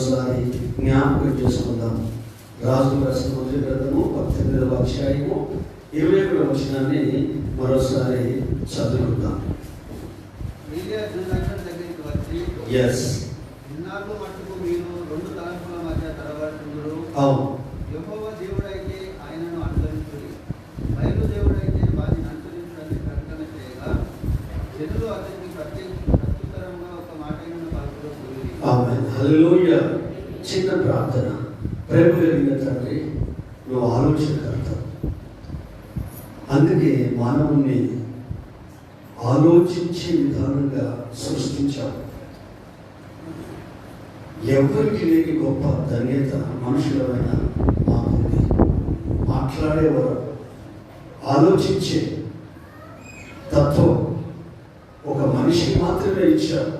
మరోసారి జ్ఞాపకం చేసుకుందాం. రాజు రాసిన మొదటి గ్రంథము 18వ అధ్యాయము 21వ వచనాన్ని మరోసారి చదువుకుందాం. ఎస్, ఇన్నాళ్ళు మట్టుకు మీరు రెండు తలంపుల మధ్య తడబడుతుందురు. అవును. యెహోవా దేవుడైతే ఆయనను అనుసరించుడి, బయలు దేవుడైతే వారిని అనుసరించడానికి ప్రకటన చేయగా జనులు అతనికి ప్రత్యుత్తరంగా ఒక మాటైన పలుకులు. ఆమేన్, హల్లెలూయా. చిన్న ప్రార్థన. ప్రేమ కలిగిన తండ్రి, నువ్వు ఆలోచనకర్త. అందుకే మానవుని ఆలోచించే విధానంగా సృష్టించావు. ఎవరికి లేని గొప్ప ధన్యత మనుషులమైన మాకుంది. మాట్లాడేవారు, ఆలోచించే తత్వం ఒక మనిషికి మాత్రమే ఇచ్చారు.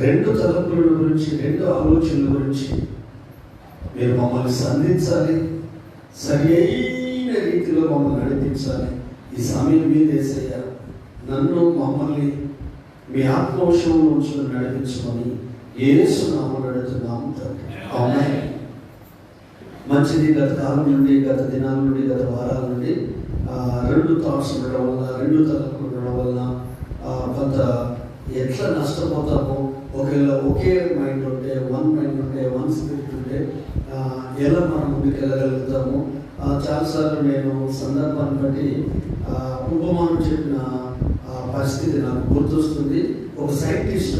రెండు తలంపుల గురించి, రెండు ఆలోచనల గురించి మీరు మమ్మల్ని సంధించాలి, సరి అయిన రీతిలో మమ్మల్ని నడిపించాలి. ఈ సమయం మీద యేసయ్యా, నన్ను మమ్మల్ని మీ ఆత్మవశంలో ఉంచుకొని నడిపించమని యేసు నామములో అడుగుతున్నాము తండ్రి. ఆమేన్. మంచిది. గత కాలం నుండి, గత దినాల నుండి, గత వారాల నుండి రెండు థాట్స్ ఉండడం వల్ల, రెండు తలంపులు ఉండడం వలన కొంత ఎట్లా నష్టపోతామో, ఒకవేళ ఒకే మైండ్ ఉంటే, వన్ మైండ్ ఉంటే, వన్ స్పిరిట్ ఉంటే ఎలా మనం ముందుకు వెళ్ళగలుగుతాము. చాలాసార్లు నేను సందర్భాన్ని బట్టి ఉపమానం చెప్పిన పరిస్థితి నాకు గుర్తొస్తుంది. ఒక సైంటిస్ట్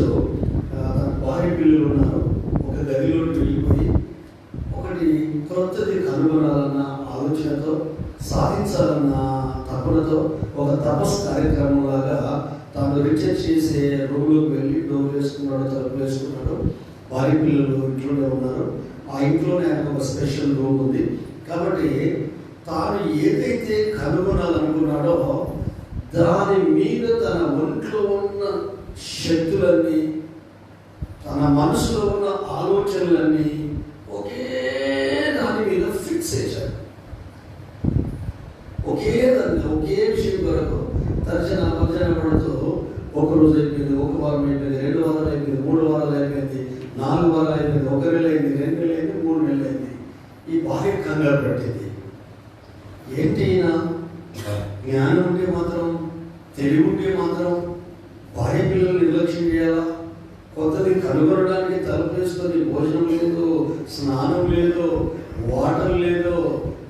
తన భార్య పిల్లలు ఉన్నారు. ఒక గదిలోకి వెళ్ళిపోయి ఒకటి కొత్తది కనుగొనాలన్న ఆలోచనతో, సాధించాలన్న తపనతో ఒక తపస్సు కార్యక్రమం లాగా తాను రీసెర్చ్ చేసే రూమ్లోకి వెళ్ళి డోర్ వేసుకున్నాడు, తలుపు వేసుకున్నాడు. భార్య పిల్లలు ఇంట్లోనే ఉన్నారు. ఆ ఇంట్లోనే ఆయనకు ఒక స్పెషల్ రూమ్ ఉంది. కాబట్టి తాను ఏదైతే కనుగొనాలనుకున్నాడో దాని మీద తన ఒంట్లో ఉన్న శక్తులన్నీ, తన మనసులో ఉన్న ఆలోచనలన్నీ ఒకే దాని మీద ఫిక్స్ చేశాడు. ఒకే దాన్ని, ఒకే విషయం కొరకు తర్జన భర్జన పడుతూ ఒక రోజు అయిపోయింది, ఒక వారం అయిపోయింది, 2 వారాలు అయిపోయింది, 3 వారాలు అయిపోయింది, 4 వారాలు అయిపోయింది, 1 నెల అయింది, 2 నెలలు అయింది, 3 నెలలు అయింది. ఈ భార్య కంగారు పట్టింది. ఏంటి ఈయన, జ్ఞానం ఉంటే మాత్రం, తెలివి ఉంటే మాత్రం భార్య పిల్లలు నిర్లక్ష్యం చేయాలా? కొత్తది కనుగొనడానికి తలుపు వేసుకొని భోజనం లేదు, స్నానం లేదు, వాటర్ లేదు,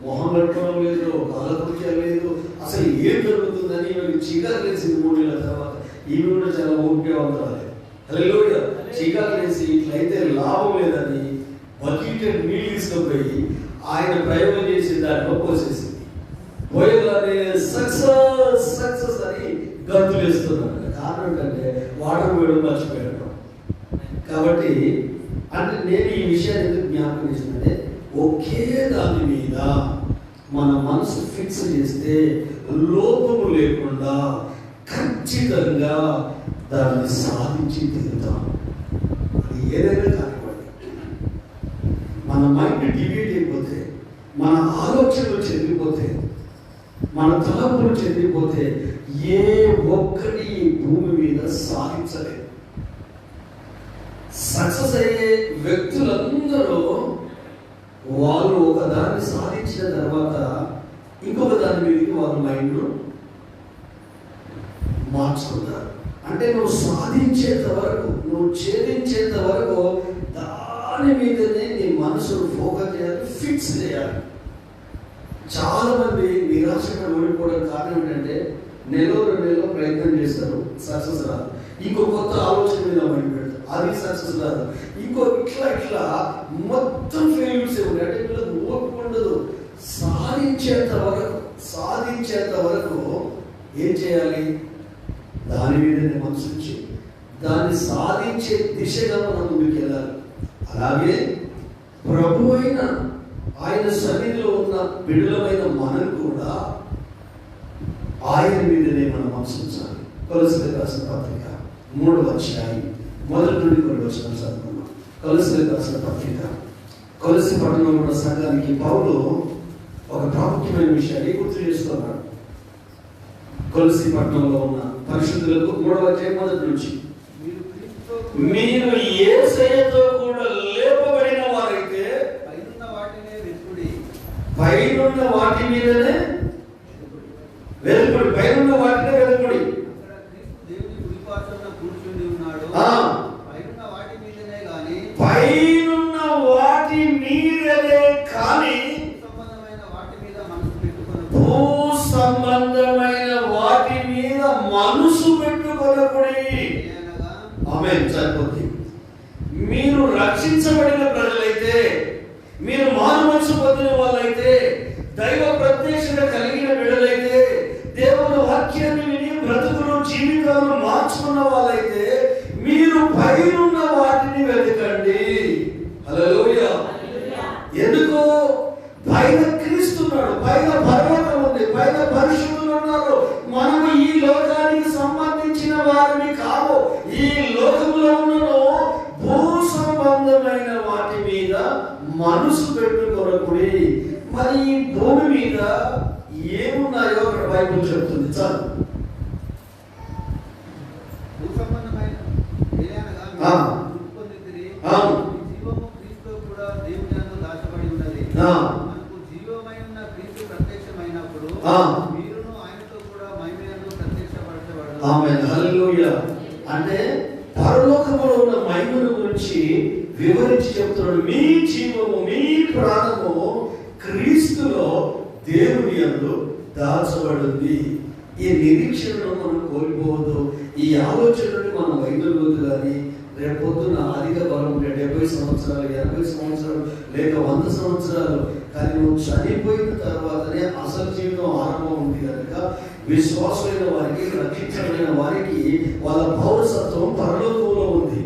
మొహం కట్టుకోవడం లేదు, కాలకృత్యాలు లేదు. అసలు ఏం జరుగుతుందని ఈమెకి చీకాకు వేసింది. 3 నెలల తర్వాత ఈమె కూడా చాలా ఓపికవంతురాలే. హల్లెలూయా. చీకాకు వేసి ఇట్లయితే లాభం లేదని బకెట్ నీళ్ళు తీసుకుపోయి ఆయన ప్రయోగం చేసి దాంట్లో పోసేసింది. పోయేదాన్ని సక్సెస్ అని గంతులు వేస్తున్నాడు. కారణం ఏంటంటే వాటర్ వేయడం మర్చిపోయాడు. కాబట్టి అంటే నేను ఈ విషయాన్ని ఎందుకు జ్ఞాపకం చేసిందంటే, ఒకే దాని మీద మన మనసు ఫిక్స్ చేస్తే లోపము లేకుండా ఖచ్చితంగా దాన్ని సాధించి తీరుతాం. అది ఏదైనా కానివ్వండి. మన మైండ్ డివేట్ అయిపోతే, మన ఆలోచనలు చెందిపోతే, మన తలంపులు చెందిపోతే ఏ ఒక్కటి భూమి మీద సాధించలేదు. సక్సెస్ అయ్యే వ్యక్తులందరూ వాళ్ళు ఒకదాన్ని సాధించిన తర్వాత ఇంకొక దాని మీదకి వాళ్ళ మైండ్ మార్చుకుంటారు. అంటే నువ్వు సాధించేంత వరకు, నువ్వు ఛేదించేంత వరకు దాని మీదనే నీ మనసును ఫోకస్ చేయాలి, ఫిక్స్ చేయాలి. చాలా మంది నిరాశగా ఓడిపోవడం కారణం ఏంటంటే, నెలలో 2 నెలలో ప్రయత్నం చేస్తారు, సక్సెస్ రాదు. ఇంకో కొత్త ఆలోచన మీద మైండ్ పెడతారు, అది సక్సెస్ రాదు. ఇంకో ఇట్లా మొత్తం ఫెయిల్యూర్స్ ఉంటాయి. అంటే వీళ్ళకి ఓపిక ఉండదు. సాధించేంత వరకు ఏం చేయాలి? దాని మీదనే మనసు ఉంచి దాన్ని సాధించే దిశగా మనం ముందుకు వెళ్ళాలి. అలాగే ప్రభు అయిన ఆయన సన్నిధిలో ఉన్న బిడ్డలమైన మనం కూడా ఆయన మీదనే మనం మనసు ఉంచాలి. కొలస్సీలకు రాసిన పత్రిక 3వ అధ్యాయం 1 నుండి 2 వచనాలు చదువుకున్నాం. కొలస్సీలకు రాసిన పత్రిక, కొలస్సీ పట్టణంలో ఉన్న సంఘానికి పౌలు ఒక ప్రాముఖ్యమైన విషయాన్ని గుర్తు చేస్తున్నాడు. కొలస్సీ పట్టణంలో ఉన్న పరిశుద్ధులకు 3వ అధ్యాయం 1 నుంచి, మీరు క్రీస్తుతో మీరు యేసయ్యతో కూడా లేపబడిన వారైతే పైనున్న వాటినే వెతుకుడి. పైనున్న వాటి మీదనే వెలుగుడి. పైనున్న వాటినే వెలుగుడి. అక్కడ క్రీస్తు దేవుని కుడిపార్శ్వన కూర్చుని ఉన్నాడు. పైనున్న వాటి మీదనే గాని పైనున్న వాటి మీదనే కానీ సంబంధమైన వాటి మీద మనసు పెట్టుకొనకు. భూ సంబంధమైన వాటి మీద మనసు పెట్టుకొనకుడి. అనగా ఆమేన్. సరిపోతుంది. మీరు రక్షించబడిన ప్రజలైతే, మీరు మారుమనసు పొందిన వాళ్ళైతే, దైవ ప్రత్యక్షత కలిగిన బిడ్డలైతే, దేవుని వాక్యాన్ని విని బ్రతుకులు జీవితాలను మార్చుకున్న వాళ్ళైతే మీరు పైనున్న వాటిని వెతకండి. హల్లెలూయా. ఎందుకు? పైన క్రీస్తున్నాడు, పైన పరలోకం ఉంది, పైన పరిశుద్ధులు ఉన్నారు. మనము ఈ లోకానికి సంబంధించిన వారిని కావు. ఈ లోకంలో ఉన్నను భూ సంబంధమైన వాటి మీద మనసు పెట్టుకొనకుడి. మరి ఈ భూమి మీద ఏమున్నాయో అక్కడ బైబిల్ చెప్తుంది. చాలు. భూ సంబంధమైన ఆ. పొందితిరి. అవును. మీ జీవము క్రీస్తుతో కూడా దేవుని యందు దాచబడి ఉన్నది. ఆ. మనకు జీవమైన క్రీస్తు ప్రత్యక్షమైనప్పుడు ఆ. మీరును ఆయనతో కూడా మహిమయందు ప్రత్యక్షపరచబడదు. ఆమేన్. హల్లెలూయా. అంటే పరలోకములో ఉన్న మహిమను గురించి వివరించి చెప్తున్నాడు. మీ జీవము, మీ ప్రాణము క్రీస్తులో దేవుని యందు దాచబడింది. ఈ నిరీక్షణను మనం కోల్పోవద్దు. ఈ ఆలోచనని మనం వైదొలగొద్దు. కానీ రేపు పొద్దున అధిక బలం ఉంటే 70 సంవత్సరాలు, 80 సంవత్సరాలు, లేక 100 సంవత్సరాలు, కానీ నువ్వు చనిపోయిన తర్వాతనే అసలు జీవితం ఆరంభం ఉంది కనుక విశ్వాసమైన వారికి, రక్షించబడిన వారికి వాళ్ళ పౌరసత్వం పరలోకంలో ఉంది.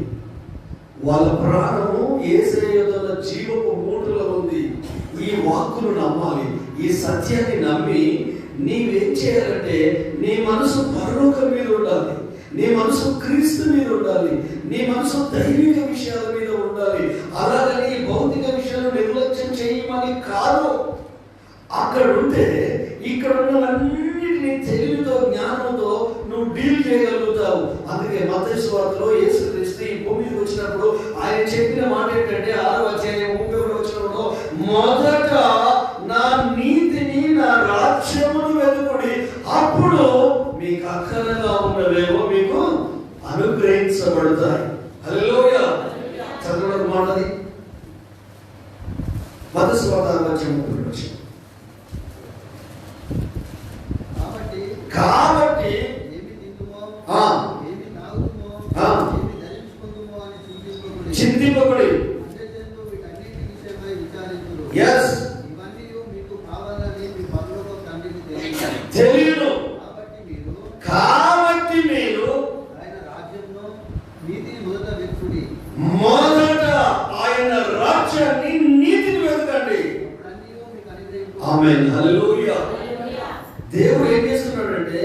వాళ్ళ ప్రాణము యేసయ్య జీవపు మూటలో ఉంది. ఈ వాక్కును నమ్మాలి. ఈ సత్యాన్ని నమ్మి నీవేం చేయాలంటే నీ మనసు పరలోకం మీద ఉండాలి, నీ మనసు క్రీస్తు మీద ఉండాలి, నీ మనసు దైవిక విషయాల మీద ఉండాలి. అలాగని భౌతిక విషయాలు నిర్లక్ష్యం చేయమని కాదు. అక్కడ ఉంటే ఇక్కడ ఉన్నవన్నిటినీ తెలివితో, జ్ఞానంతో నువ్వు డీల్ చేయగలుగుతావు. అందుకే మత్తయి సువార్తలో యేసుక్రీస్తు ఈ భూమికి వచ్చినప్పుడు ఆయన చెప్పిన మాట ఏంటంటే 6వ అధ్యాయం 31వ వచనంలో, మొదట నా నీతిని, నా రాజ్యమును వెతుకుడి, అప్పుడు మీకు అక్కరగా ఉన్నవేవో మీకు అనుగ్రహించబడతాయి. హల్లెలూయా. చదవడం మాటది. మత్తయి సువార్త 6వ అధ్యాయం 31వ వచనం. కాబట్టి ఏమి తిందుమో, ఆ. ఏమి తాగుదుమో, ఆ. ఏమి ధరించుకుందుమో అని చింతింపకుడి. చింతింపకుడి. అంతేజనులు వీటన్నిటి విషయమై విచారించుదురు. Yes. ఇవన్నీ మీకు కావాలని మీ పరలోక తండ్రికి తెలియదు. తెలియదు. కాబట్టి మీరు ఆయన రాజ్యంలో నీతిని మొదట వెతుకుడి. మొదట ఆయన రాజ్యాన్ని, నీతిని వెతకండి. అప్పుడన్నీ మీకు అనుగ్రహించు. ఆమేన్. హల్లెలూయా. దేవుడు ఏం చేస్తున్నాడంటే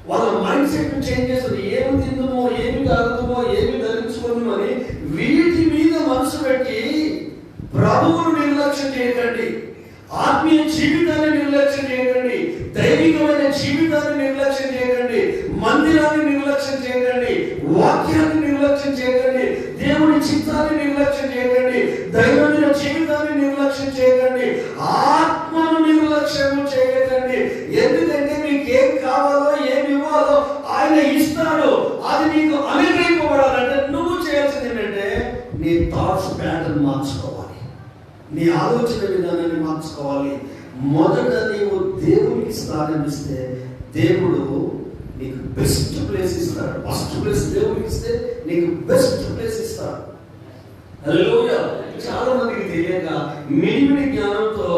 వాళ్ళ మైండ్ సెట్ చేంజ్ చేస్తుంది. ఏమి తిందుమో, ఏమి తాగుతామో, ఏమి ధరించుకుందామో అని వీటి మీద మనసు పెట్టి ప్రభువును నిర్లక్ష్యం చేయకండి, ఆత్మీయ జీవితాన్ని నిర్లక్ష్యం చేయకండి, దైవికమైన జీవితాన్ని నిర్లక్ష్యం చేయకండి, మందిరాన్ని నిర్లక్ష్యం చేయకండి, వాక్యాన్ని నిర్లక్ష్యం చేయకండి, దేవుని చిత్తాన్ని నిర్లక్ష్యం చేయకండి, దైవమైన జీవితాన్ని నిర్లక్ష్యం చేయకండి, ఆత్మను నిర్లక్ష్యం చేయకండి. ఎందుకంటే మీకు ఏం కావాలో, ఏమి ఇవ్వాలో ఆయన ఇస్తాడు. అది నీకు అనుగ్రహింపబడాలంటే నువ్వు చేయాల్సింది ఏంటంటే నీ థాట్స్ ప్యాటర్న్ మార్చుకోవాలి, నీ ఆలోచన విధానాన్ని మార్చుకోవాలి. మొదట నీవు దేవునికి స్థానం ఇస్తే దేవుడు నీకు బెస్ట్ ప్లేస్ ఇస్తాడు. ఫస్ట్ ప్లేస్ దేవునికి ఇస్తే నీకు బెస్ట్ ప్లేస్ ఇస్తాడు. హల్లెలూయా. చాలా మందికి తెలియక మిడిమిడి జ్ఞానంతో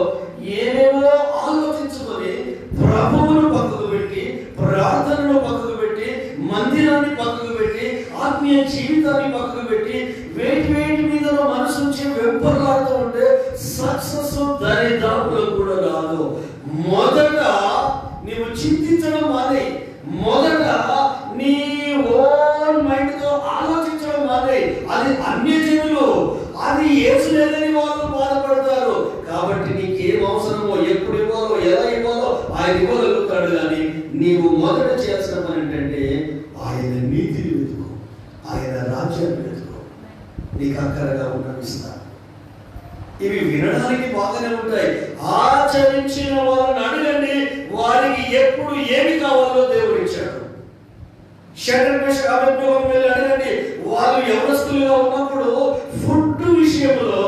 ఏవేవో ఆలోచించుకొని ప్రభువును పక్కకు పెట్టి, ప్రార్థనను పక్కకు పెట్టి, మందిరాన్ని పక్కకు పెట్టి, ఆత్మీయ జీవితాన్ని పక్కకు పెట్టి వేటి మీద మనసు నుంచి వెంపర్లాడుతూ ఉంటే సక్సెస్ దరిదాపులో కూడా రాదు. మొదట నీవు చింతించడం మానే, మొదట నీ ఓన్ మైండ్ తో ఆలోచించడం మానే. అది అన్యజనులు, అది యేసు లేదని వాళ్ళు బాధపడతారు. కాబట్టి నీకేం అవసరమో, ఎప్పుడు ఇవ్వాలో, ఎలా ఇవ్వాలో ఆయన ఇవ్వగలుగుతాడు. కానీ నీవు మొదట చేయాల్సిన పని ఏంటంటే ఆయన నీతిని వెతుకు, ఆయన రాజ్యాన్ని వెతుకో, నీకు అక్కరగా ఉన్నవిస్తా. ఇవి వినడానికి బాగానే ఉంటాయి. ఆచరించిన వాళ్ళని అడగండి, వారికి ఎప్పుడు ఏమి కావాలో దేవుడు ఇచ్చాడు. వెళ్ళి అడగండి, వాళ్ళు యవనస్తులుగా ఉన్నప్పుడు ఫుడ్ విషయంలో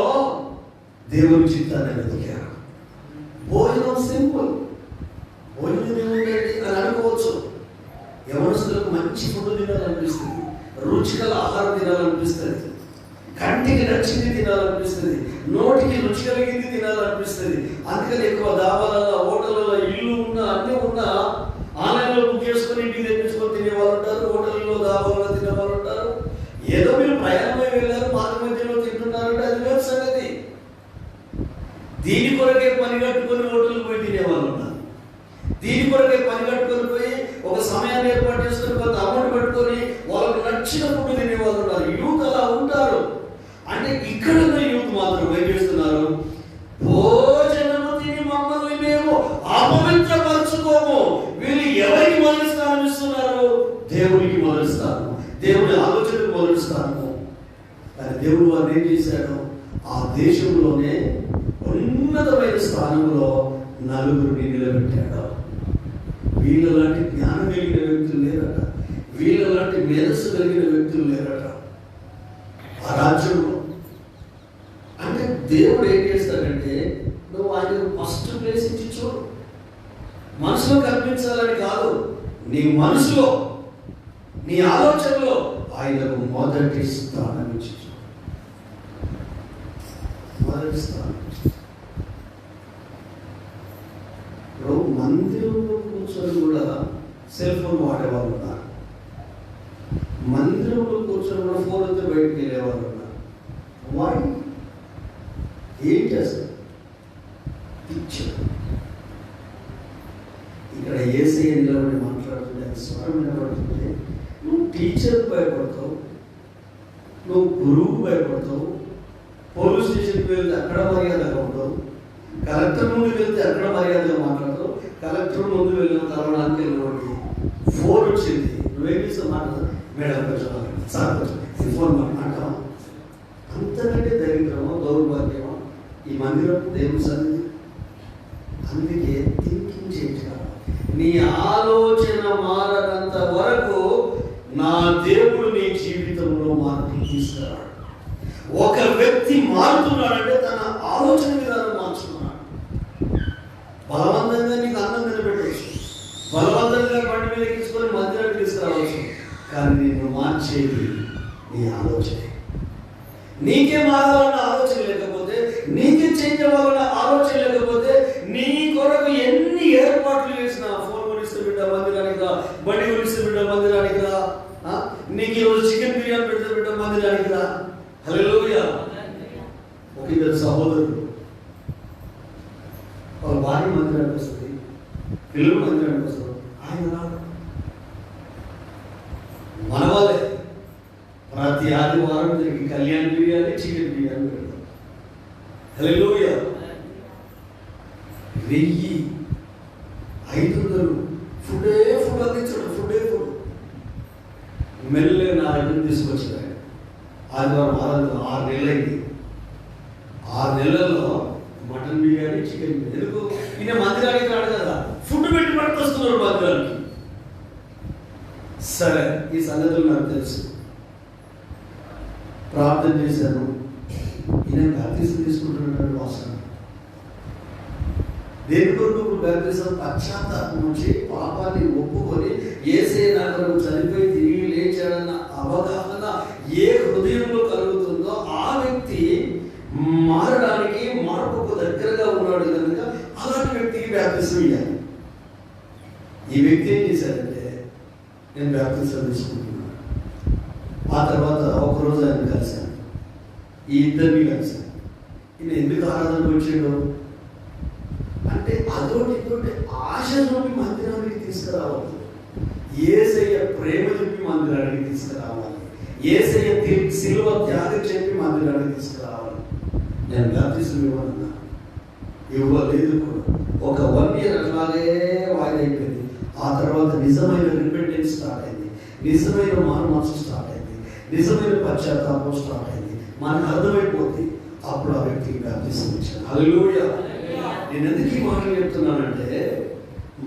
దేవుని చిత్తాన్ని వెతికారు. భోజనం సింపుల్, భోజనం ఏముందండి అని అనుకోవచ్చు. యవనస్తులకు మంచి ఫుడ్ తినాలనిపిస్తుంది, రుచికల ఆహారం తినాలనిపిస్తుంది, కంటికి నచ్చింది తినాలనిపిస్తుంది, నోటికి రుచి కలిగింది తినాలనిపిస్తుంది. అందుకని ఎక్కువ దాబాలలో, హోటళ్ళలో, ఇల్లు ఉన్నా అన్నీ ఉన్నా ఆన్లైన్లో బుక్ చేసుకొని ఇంటికి తెప్పించుకొని తినేవాళ్ళు ఉంటారు, హోటల్లో దాబాలలో తినేవాళ్ళు ఉంటారు. ఏదో మీరు ప్రయాణమై వెళ్ళారు, మార్గ మధ్యలో తింటున్నారంటే అది వేరు సంగతి. దీని కొరకే పని కట్టుకొని హోటల్కి పోయి తినేవాళ్ళు ఉన్నారు. దీని కొరకే పని కట్టుకొని పోయి ఒక సమయాన్ని ఏర్పాటు చేసుకొని కొంత అమౌంట్ పెట్టుకొని వాళ్ళకు నచ్చిన ఫుడ్ తినేవాళ్ళు ఉన్నారు. యూత్ అలా ఉంటారు. అంటే ఇక్కడ యూత్ మాత్రం ఏం చేస్తున్నారు? భోజనము తిని మమ్మల్ని మేము అపవిత్రపరచుకోము. వీళ్ళు ఎవరికి మొదటి స్థానం ఇస్తున్నారు? దేవునికి మొదటి స్థానం, దేవుని ఆలోచనకు మొదటి స్థానము. కానీ దేవుడు వారిని ఏం చేశాడు? ఆ దేశంలోనే ఉన్నతమైన స్థానంలో నలుగురిని నిలబెట్టాడు. వీళ్ళలాంటి జ్ఞానం కలిగిన వ్యక్తులు లేరట, వీళ్ళలాంటి మేధస్సు కలిగిన వ్యక్తులు లేరట ఆ రాజ్యంలో. అంటే దేవుడు ఏం చేస్తాడంటే, నువ్వు ఆయనకు ఫస్ట్ ప్లేస్ ఇచ్చి చూడు. మనసులో కనిపించాలని కాదు, నీ మనసులో, నీ ఆలోచనలో ఆయనకు మొదటి స్థానం ఇచ్చి చూడు. మొదటి స్థానం. ఇప్పుడు మందిరంలో కూర్చొని కూడా సెల్ ఫోన్ వాడేవాళ్ళు ఉన్నారు, మందిరంలో కూర్చొని కూడా ఫోన్ అయితే బయటకు వెళ్ళేవాళ్ళు ఉన్నారు. వాడి ఏం చేస్తారు? పిక్చర్. ఇక్కడ ఏసయ్య నిలబడి మాట్లాడుతుంటే, స్వరం నిలబడుతుంటే, నువ్వు టీచర్కి భయపడతావు, నువ్వు గురువుకు భయపడతావు, పోలీస్ స్టేషన్కి వెళ్తే అక్కడ మర్యాదగా ఉండవు, కలెక్టర్ ముందు వెళ్తే అక్కడ మర్యాదగా మాట్లాడతావు, కలెక్టర్ ముందు వెళ్ళిన తర్వాత వెళ్ళినవాడికి ఫోన్ వచ్చింది, నువ్వేం చేస్తావు? మాట్లాడతావు, మేడం కొంచెం సార్ కొంచెం ఫోన్ మాట్లాడతావా? అంతకంటే దరిద్రమో దౌర్భాగ్యమో ఈ మందిరం, దేవుని సన్నిధి. అందుకే థింకింగ్ చేంజ్ కావాలి. నీ ఆలోచన మారనంత వరకు నా దేవుడు నీ జీవితంలో మార్పు తీసుకురాడు. ఒక వ్యక్తి మారుతున్నాడంటే తన ఆలోచన విధానం మార్చుకున్నాడు. బలవంతంగా నీకు అన్నం నిలబెట్టవచ్చు, బలవంతంగా బండి మీద తీసుకొని మందిరానికి తీసుకురావచ్చు, కానీ నిన్ను మార్చేది నీ ఆలోచన. నీకే మారాలన్న ఆలోచన లేకపోతే, నీకే చేంజ్ అవ్వాలన్న ఆలోచన లేకపోతే, నీ కొరకు ఎన్ని ఏర్పాట్లు చేసినా, ఫోన్ కొనిస్తే బిడ్డ మందిరానికి రా, బండి కొనిస్తే బిడ్డ మందిరానికి రా, నీకు ఈరోజు చికెన్ బిర్యానీ పెడితే బిడ్డ మందిరానికి రా. హల్లెలూయా. ఒక ఇద్దరు సహోదరులు, వాళ్ళ భార్య మందిరానికి వస్తుంది, పిల్లలు మందిరానికి వస్తారు, ఆయన రాడు. మన వాళ్ళే ప్రతి ఆదివారం దీనికి కళ్యాణ బిర్యానీ, చికెన్ బిర్యానీ పెడతాం. హల్లెలూయా. 1500 ఫుడ్ అందించాడు, ఫుడ్. మెల్లగా నా దగ్గర తీసుకొచ్చాడు. ఆదివారం 6 నెలలైంది. 6 నెలల్లో మటన్ బిర్యానీ, చికెన్ బిర్యానీ. ఎందుకు? ఈయన మందిరానికి రాడు కదా, ఫుడ్ పెట్టి పట్టుకొస్తున్నారు మందిరానికి. సరే, ఈ సంగతులు నాకు తెలుసు. ప్రార్థన చేశాను. ఈయన బాప్తిసం తీసుకుంటున్నాడు. వాసన దేని కొరకు బాప్తిసం? పశ్చాత్తాపం నుంచి పాపాన్ని ఒప్పుకొని యేసయ్య నా కొరకు చనిపోయి తిరిగి లేచాడన్న అవగాహన ఏ హృదయంలో కలుగుతుందో ఆ వ్యక్తి మారడానికి, మార్పుకు దగ్గరగా ఉన్నాడు కనుక అలాంటి వ్యక్తికి బాప్తిసం ఇవ్వాలి. ఈ వ్యక్తి ఏం చేశాడంటే, నేను బాప్తిసం తీసుకుంటున్నాను. ఆ తర్వాత ఒకరోజు ఆయన కలిశాను, ఈ ఇద్దరిని కలిశాను. ఈయన ఎందుకు ఆరాధనకు వచ్చాడు అంటే, అదోటి ఇదోటి ఆశ చూపి మందిరానికి తీసుకురావాలి, యేసయ్య ప్రేమ చెప్పి మందిరానికి తీసుకురావాలి, యేసయ్య శిలువ త్యాగం చెప్పి మందిరానికి తీసుకురావాలి. నేను బాప్తిసం ఇవ్వనన్నా, ఇవ్వలేదు కూడా. ఒక 1 year అట్లాగే వాయిదా అయిపోయింది. ఆ తర్వాత నిజమైన రిపెంటెన్స్ స్టార్ట్ అయింది, నిజమైన మారు మనసు స్టార్ట్ అయింది, నిజమైన పశ్చాత్తాపం స్టార్ట్ అయింది. మనకు అర్థమైపోతుంది. అప్పుడు ఆ వ్యక్తికి బాప్తిసం ఇచ్చాను. హల్లెలూయా. నేను ఎందుకు ఈ మాటలు చెప్తున్నానంటే,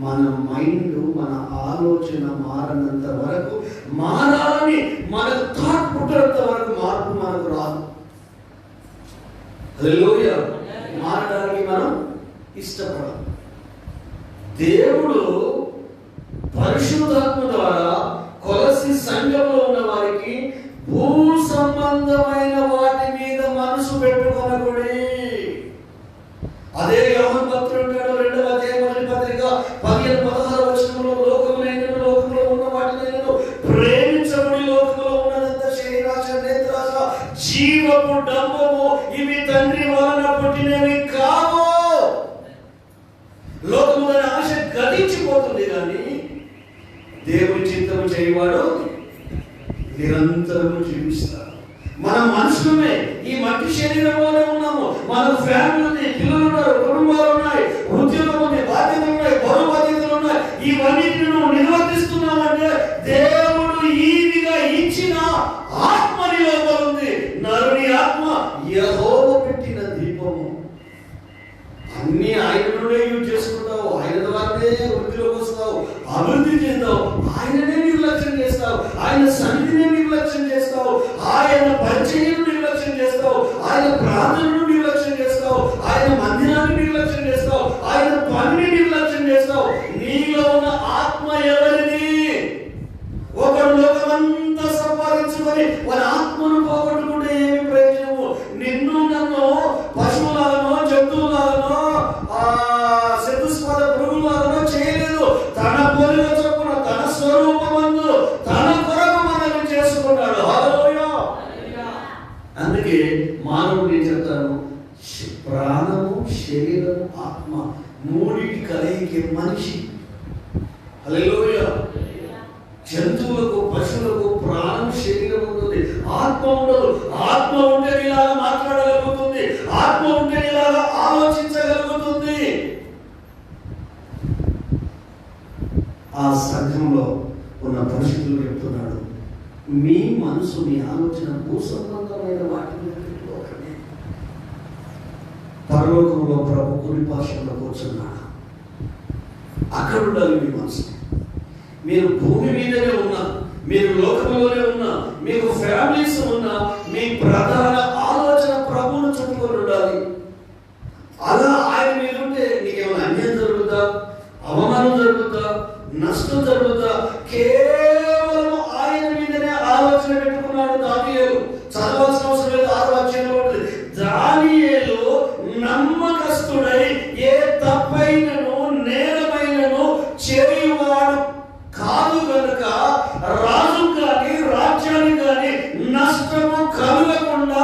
మన మైండ్, మన ఆలోచన మారనంత వరకు, మారాలని మనకు థాట్ పుట్టినంత వరకు మార్పు మనకు రాదు. హల్లెలూయా. మారడానికి మనం ఇష్టపడం. దేవుడు పరిశుద్ధాత్మ ద్వారా కొలసి సంఘంలో ఉన్న వారికి భూ సంబంధమైన వాటి మీద మనసు పెట్టుకొనకుడి. అదే యోహాను భక్తుడు అంటాడు 2వ అధ్యాయం 1వ పత్రిక 15-16 వచనంలో, లోకంలో ఉన్న వాటిని ప్రేమించబడి, లోకంలో ఉన్నదంతా శరీరాశ, నేత్రాశ, జీవపు డంబము, ఇవి తండ్రి వలన పుట్టినవి కావు. లోకముల ఆశ గతించిపోతుంది, కానీ దేవుని చిత్తము చేయవాడు నిరంతరము జీవిస్తాడు. మనం మనుషులమే, ఈ మట్టి శరీరంలోనే ఉన్నాము. మనకు ఫ్యామిలీ ఉంది, పిల్లలు ఉన్నారు, కుటుంబాలు ఉన్నాయి, ఉద్యోగం ఉంది, బాధ్యతలు ఉన్నాయి, బరువు బాధ్యతలు ఉన్నాయి. ఇవన్నిటిని నువ్వు నిర్వర్తిస్తున్నావంటే దేవుడు ఈవిగా ఇచ్చిన ఆత్మ నీ లోపల ఉంది. నరుని ఆత్మ యెహోవా పెట్టిన దీపము. అన్ని ఆయన నుండే యూజ్ చేసుకుంటావు, ఆయన ద్వారానే వృద్ధిలోకి వస్తావు, అభివృద్ధి చేస్తావు. ఆయననే నిర్లక్ష్యం చేస్తావు, ఆయన సన్నిధిని నిర్లక్ష్యం చేస్తావు, ఆయన పరిచయం నిర్లక్ష్యం చేస్తావు, ఆయన ప్రార్థనను నిర్లక్ష్యం చేస్తావు, ఆయన మందిరాన్ని నిర్లక్ష్యం చేస్తావు, ఆయన పనిని నిర్లక్ష్యం చేస్తావు. నీలో ఉన్న ఆత్మ ఎవరిది? ఒకడు లోకమంతా సంపాదించుకొని వారి ఆత్మను పోగొట్టుకుంటే ఏమి ప్రయోజనము? నిన్ను నన్ను పశువులను, జంతువులను, చతుస్పద పురుగులను చేయలేదు. తన పోలిక చొప్పున, తన స్వరూపమందు తన కొరకు మనల్ని చేసుకున్నాడు. హల్లెలూయా. అందుకే మానవుడు నేను చెప్తాను, ప్రాణము, శరీరము, ఆత్మ మూడిటి కలయికే మనిషి. హల్లెలూయా. జంతువులకు, పశువులకు ప్రాణం, శరీరం ఉంటుంది, ఆత్మ ఉండదు. ఆత్మ ఉంటే ఇలాగా మాట్లాడగలుగుతుంది, ఆత్మ ఉంటే ఇలాగా ఆలోచించగలుగుతుంది. ఆ సంఘంలో ఉన్న పరిస్థితులు చెప్తున్నాడు, మీ మనసు, మీ ఆలోచన భూసంబంధమైన వాటి మీద పెట్టుకోకండి. పరలోకంలో ప్రభు కుడి పార్శ్వంలో కూర్చున్నాడు, అక్కడ ఉండాలి మీ మనసు. మీరు భూమి మీదనే ఉన్నా, మీరు లోకంలోనే ఉన్నా, మీకు ఫ్యామిలీస్ ఉన్నా, మీ ప్రధాన ఆలోచన ప్రభువును చుట్టుకొని ఉండాలి. అలా ఆయన మీద ఉంటే నీకేమైనా అన్యాయం జరుగుతుందా, అవమానం జరుగుతుందా, నష్టం జరుగుతుందా? కేవలం ఆయన మీదనే ఆలోచన పెట్టుకున్నాడు దానియేలు. చదవాల్సిన అవసరం లేదు. 6వ అధ్యాయంలో ఉంటుంది, దానియేలు నమ్మకస్తుడై ఏ తప్పైనను నేరమైనను చేయువాడు కాదు గనుక రాజు కానీ రాజ్యానికి కానీ నష్టము కలగకుండా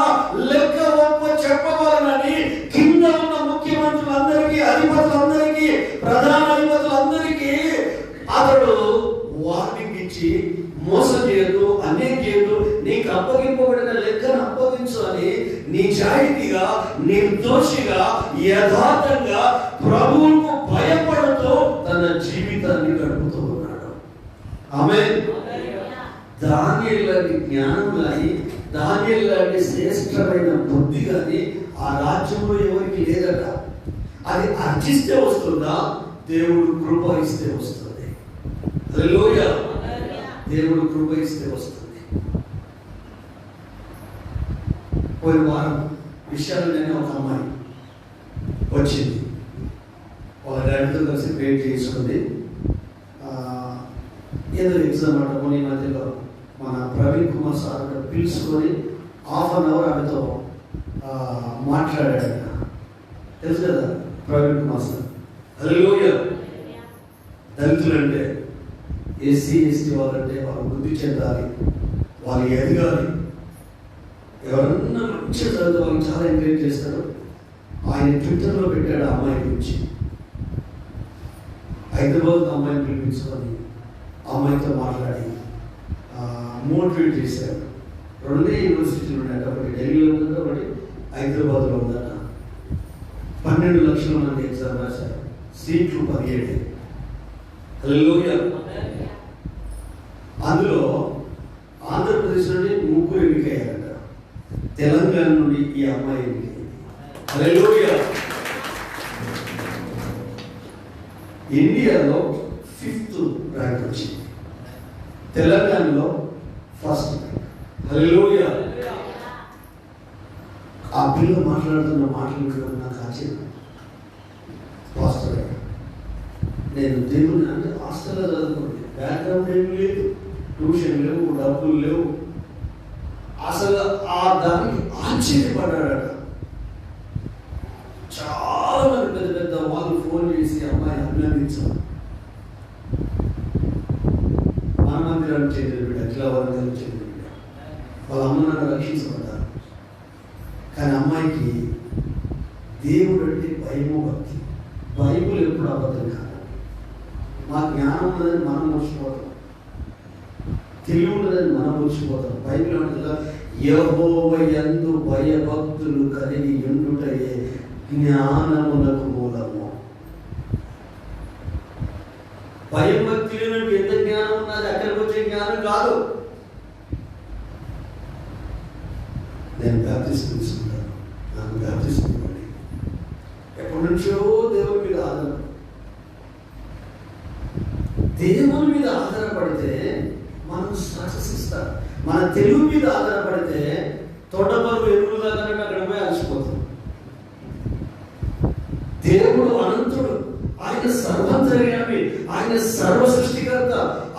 లెక్క ఒప్ప చెప్పవాలని కింద ఉన్న ముఖ్యమంత్రులందరికీ, అధిపతులందరికీ, ప్రధాన అధిపతులందరికీ అతడు వార్నింగ్ ఇచ్చి, మోసం చేయదు, అన్యాయం చేయదు, నీకు అప్పగింపబడిన లెక్కను అప్పగించు అని నిజాయితీగా, నిర్దోషిగా, యథార్థంగా ప్రభువుకు భయపడుతూ తన జీవితాన్ని గడుపుతూ ఉన్నాడు. ఆమేన్. దానియేలు లాంటి జ్ఞానం కానీ, దానియేలు లాంటి శ్రేష్టమైన బుద్ధి కానీ ఆ రాజ్యంలో ఎవరికి లేదట. అది అర్జిస్తే వస్తుందా? దేవుడు కృప ఇస్తే వస్తుంది. హల్లెలూయా. దేవుడు కృప ఇస్తే వస్తుంది. పోయిన వారం విషయాలనే ఒక అమ్మాయి వచ్చింది, వాళ్ళ డాడీతో కలిసి వెయిట్ చేసుకుంది. ఏదో ఎగ్జామ్ అడగము, ఈ మధ్యలో మన ప్రవీణ్ కుమార్ సార్ పిలుచుకొని ½ అన్ అవర్ ఆమెతో మాట్లాడాడు. తెలుసు కదా ప్రవీణ్ కుమార్ సార్. హల్లెలూయా. దళితులంటే, ఎస్సీ ఎస్టీ వాళ్ళంటే వాళ్ళు వృద్ధి చెందాలి, వాళ్ళు ఎదగాలి, ఎవరన్నా మంచిగా చదువు వాళ్ళని చాలా ఎంకరేజ్ చేస్తారు. ఆయన ట్విట్టర్లో పెట్టాడు ఆ అమ్మాయి గురించి. హైదరాబాద్ అమ్మాయిని పిలిపించుకొని అమ్మాయితో మాట్లాడి మోటివేట్ చేశారు. 2 యూనివర్సిటీలు ఉన్నాయి, ఒకటి ఢిల్లీలో ఉందట, ఒకటి హైదరాబాద్లో ఉందట. 12 లక్షల మంది ఎగ్జామ్ రాశారు, సీట్లు 17. హల్లెలూయా. అందులో ఆంధ్రప్రదేశ్ నుండి 3 తెలంగాణ నుండి ఈ అమ్మాయి ఎన్నికైంది. హల్లెలూయా. ఇండియాలో 5th ర్యాంక్ వచ్చింది, తెలంగాణలో 1st ర్యాంక్. హల్లెలూయా. ఆ పిల్ల మాట్లాడుతున్న మాటలు కూడా నాకు ఆశ్చర్యం. పాస్టర్ నేను దేవుని అంటే హాస్టల్లో చదువుకోండి, బ్యాక్గ్రౌండ్ ఏం లేదు, ట్యూషన్ లేవు, డబ్బులు లేవు. అసలు ఆ దానికి ఆశ్చర్యపడ్డాడట. చాలా మంది పెద్ద పెద్ద వాళ్ళు ఫోన్ చేసి అమ్మాయిని అభినందించారు. మన మందిరానికి చెందిన బిడ్డ, అఖిల వర్గానికి చెందిన బిడ్డ, వాళ్ళ అమ్మ నాన్న రక్షించబడ్డారు. కానీ అమ్మాయికి దేవుడు అంటే భయము, భక్తి. బైబుల్ ఎప్పుడు అబద్ధం కాదు. మా జ్ఞానం ఉన్నదని మనం మర్చిపోతాం, తెలివి ఉన్నదని మనం మర్చిపోతాం. బైబిల్ అంటుగా యెహోవా యందు భయభక్తులు కలిగి ఉండుటయే జ్ఞానమునకు మూలము. భయభక్తులు ఎంత జ్ఞానం ఉన్నది, అక్కడికి వచ్చే జ్ఞానం కాదు. నేను బాప్తిసం తీసుకుంటాను, నాకు బాప్తిసం ఇవ్వండి. ఎప్పటి నుంచో దేవుని మీద ఆధారం. దేవుని మీద ఆధారపడితే మనం సక్సెస్ ఇస్తాం. మన తెలుగు మీద ఆధారపడితే తోటపరుగు ఎరువులు దాకా అక్కడ పోయి అలసిపోతాం. దేవుడు అనంతుడు, ఆయన సర్వంతర్యామి, ఆయన సర్వ సృష్టికర్త,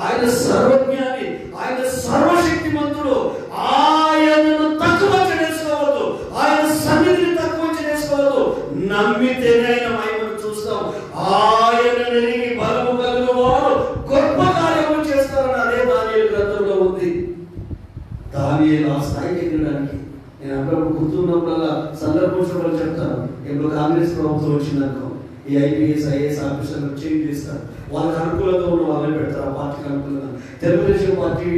ఆయన సర్వజ్ఞాని, ఆయన సర్వశక్తిమంతుడు. ఆయనను తక్కువ చేసుకోవద్దు, ఆయన సన్నిధిని తక్కువ చేసుకోవద్దు. నమ్మితేనే ఆయన మహిమను చూస్తాం. ఆయన నెరిగి బలము కలిగిన వాడు గొప్ప కార్యము చేస్తారని అదే దానియేలు గ్రంథంలో ఉంది. దానియేలు ఆ స్థాయికి ఎక్కడానికి నేను అప్పుడప్పుడు గుర్తున్నప్పుడల్లా సందర్భించినప్పుడు చెప్తాను. ఇప్పుడు కాంగ్రెస్ ప్రభుత్వం వచ్చిందనుకో, ఈ ఐపీఎస్ ఐఏఎస్ ఆఫీసర్లు చేంజ్ చేస్తారు, వాళ్ళకి అనుకూలంగా ఉన్న వాళ్ళని పెడతారు. ఆ పార్టీకి అనుకూలంగా తెలుగుదేశం పార్టీ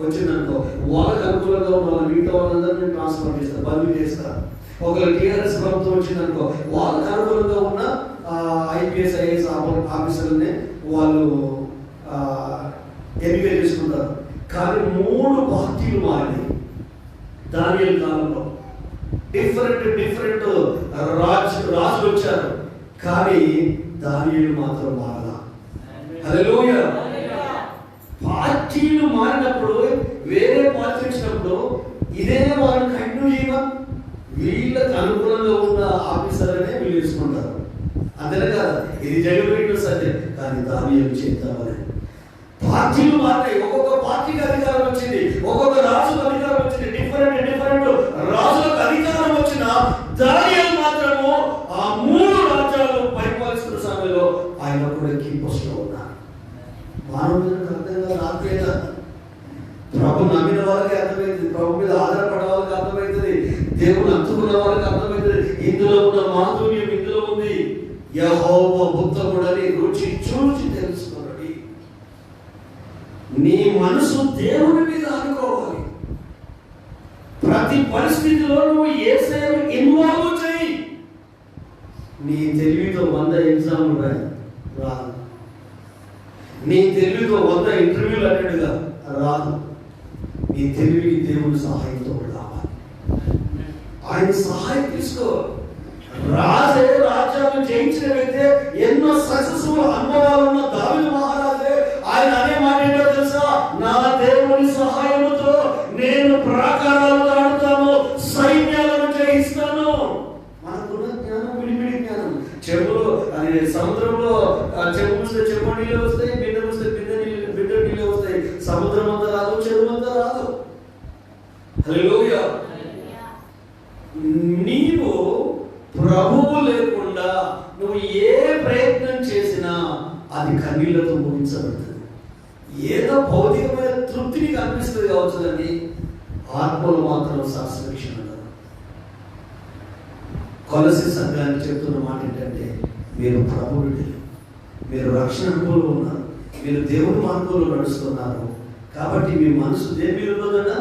వచ్చిందనుకో, వాళ్ళకి అనుకూలంగా ఉన్న వాళ్ళు మిగతా వాళ్ళందరినీ ట్రాన్స్ఫర్ చేస్తారు, బదిలీ చేస్తారు. ఒకవేళ టీఆర్ఎస్ ప్రభుత్వం వచ్చిందనుకో, వాళ్ళకి అనుకూలంగా ఉన్న ఐపీఎస్ ఐఏఎస్ ఆఫీసర్లనే వాళ్ళు ఎన్నిక చేసుకుంటారు. కానీ 3 పార్టీలు మారినాయి దానియేలు కాలంలో. డిఫరెంట్ రాజులు వచ్చారు, కానీ దానియేలు మాత్రం మారలా. హల్లెలూయా. పార్టీలు మారినప్పుడు, వేరే పార్టీ వచ్చినప్పుడు ఇదే వాళ్ళని కంటిన్యూ చేయడం, వీళ్ళకి అనుకూలంగా ఉన్న ఆఫీసర్నే వీళ్ళు తీసుకుంటారు. అంతేనే కదా, ఇది జగన్ సత్యం. కానీ దానియేలు చేద్దామని పార్టీలు మారినాయి. ఒక్కొక్క పార్టీకి అధికారం వచ్చింది, ఒక్కొక్క రాజుకు అధికారం వచ్చింది. డిఫరెంట్ రాజులకు అధికారం వచ్చిన దానియేలు మాత్రము ఆ 3 రాజ్యాలు పరిపాలిస్తున్న సమయంలో ఆయన కూడా కీ పోస్ట్ లో ఉన్నారు. మానవులకు అర్థంగా రాకపోయినా ప్రభు నమ్మిన వాళ్ళకి అర్థమవుతుంది, ప్రభు మీద ఆధారపడే వాళ్ళకి అర్థమవుతుంది, దేవుని అందుకున్న వాళ్ళకి అర్థమవుతుంది. ఇందులో ఉన్న మాధుర్యం ఇందులో ఉంది. యెహోవా ఉత్తముడని రుచి చూచి తెలుసుకోండి. నీ మనసు దేవుని మీద అనుకోవాలి. ప్రతి పరిస్థితిలో నువ్వు యేసయ్యను ఇన్వాల్వ్ చేయి. నీ తెలివితో 100 ఎగ్జామ్లు రాదు, నీ తెలివితో 100 ఇంటర్వ్యూలు అన్నట్టుగా రాదు. నీ తెలివికి దేవుని సహాయంతో రావాలి. ఆయన సహాయం తీసుకో. రాజే రాజ్యాన్ని జయించిన వ్యక్తే, ఎన్నో సక్సెస్ఫుల్ అనుభవాలు ఉన్న దావీదు మహారాజే ఆయన అనే మాట ఏంటో తెలుసా? నా దేవుని సహాయముతో నేను ప్రాకారాలు దాటుతాను, సైన్యాలను జయిస్తాను. మనకున్న జ్ఞానం విడివిడి జ్ఞానం. చెవులు అది సముద్రంలో చెవు వస్తే చెవు నీళ్ళు వస్తాయి, బిడ్డ వస్తే బిడ్డ నీళ్ళు వస్తాయి. సముద్రం అంతా రాదు, చెరువు అంతా రాదు. హల్లెలూయా. నీవు ప్రభువు లేకుండా నువ్వు ఏ ప్రయత్నం చేసినా అది కన్నీళ్లతో ముగించబడుతుంది. ఏదో భౌతికమైన తృప్తిని కనిపిస్తుంది కావచ్చు, కానీ ఆత్మలు మాత్రం సాటిస్ఫాక్షన్ అంటారు. కొలసి సంఘానికి చెప్తున్న మాట ఏంటంటే, మీరు ప్రభువుని, మీరు రక్షణ అనుభవంలో ఉన్నారు, మీరు దేవుని మార్గంలో నడుస్తున్నారు. కాబట్టి మీ మనసు దేని మీద ఉన్నదన్నా?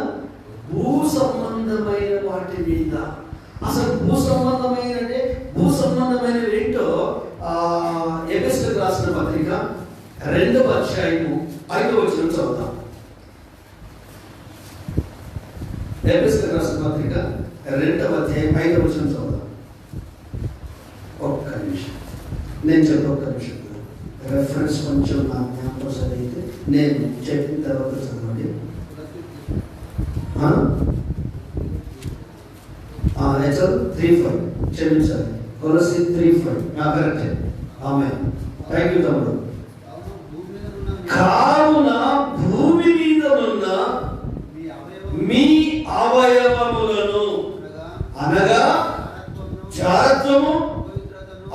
భూ సంబంధమైన వాటి మీద. అసలు భూ సంబంధమైన అంటే భూ సంబంధమైన ఏంటో ఎఫెసీయులకు రాసిన పత్రిక 2వ అధ్యాయము 5వ వచనం చదువుతాం. ఎఫెసీయులకు రాసిన పత్రిక 2వ అధ్యాయం 5వ వచనం చదువుదాం. ఒక్క నిమిషం నేను ఒక్క నిమిషం రెఫరెన్స్ కొంచెం నా జ్ఞాపకం సరైతే నేను చెప్పిన తర్వాత చదవండి. హెచ్ఎల్ 3:5 క్షమించాలి. కొలస్సీ 3:5 కరెక్టే. ఆమేన్. థ్యాంక్ యూ తమ్ముడు. కావున భూమి మీద ఉన్న మీ అవయవములను అనగా జారత్వము,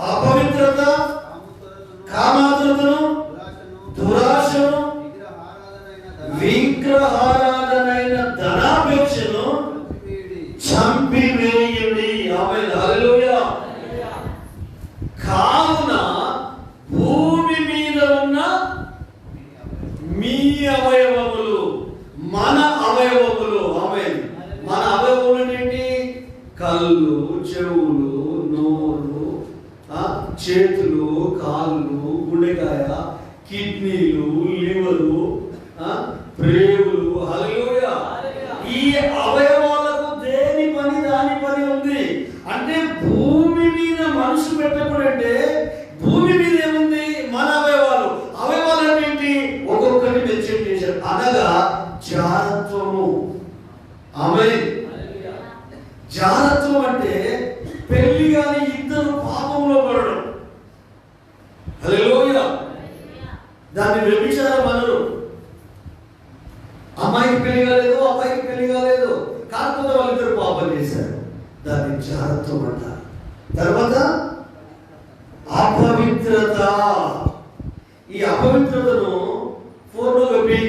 అపవిత్రత, కామాతురతను, దురాశను, విగ్రహారాధనైన ధనాపేక్షను చంపివేయుడి. ఆమేన్. హల్లెలూయా. కావున భూమి మీద ఉన్న మీ అవయవములు, మన అవయవములు. ఆమేన్. మన అవయవములు ఏంటి? కళ్ళు, చెవులు, నోరు, చేతులు, కాళ్ళు, గుండెకాయ, కిడ్నీలు, లివరు, ప్రేవులు. హల్లెలూయా. ఈ అవయవాలకు దేని పని దాని పని ఉంది. అంటే భూమి మీద మనసు పెట్టప్పుడు అంటే భూమి మీద ఏముంది? మన అవయవాలు. అవయవాలు ఏంటి? ఒక్కొక్కటి మెన్షన్ చేశారు. అనగా జారత్వము. ఆమేన్. జారత్వం అంటే పెళ్లి గాని ఇద్దరు పాపంలో పడడం. హల్లెలూయా. దాన్ని వ్యభిచారం అనరు. అమ్మాయికి పెళ్లి కాలేదు, అబ్బాయికి పెళ్లి కాలేదు, కాకపోతే వాళ్ళిద్దరు పాపం చేశారు. దాన్ని జారత్వం అంటారు. తర్వాత అపవిత్రత. ఈ అపవిత్రతను ఫోటోగ్రఫీ,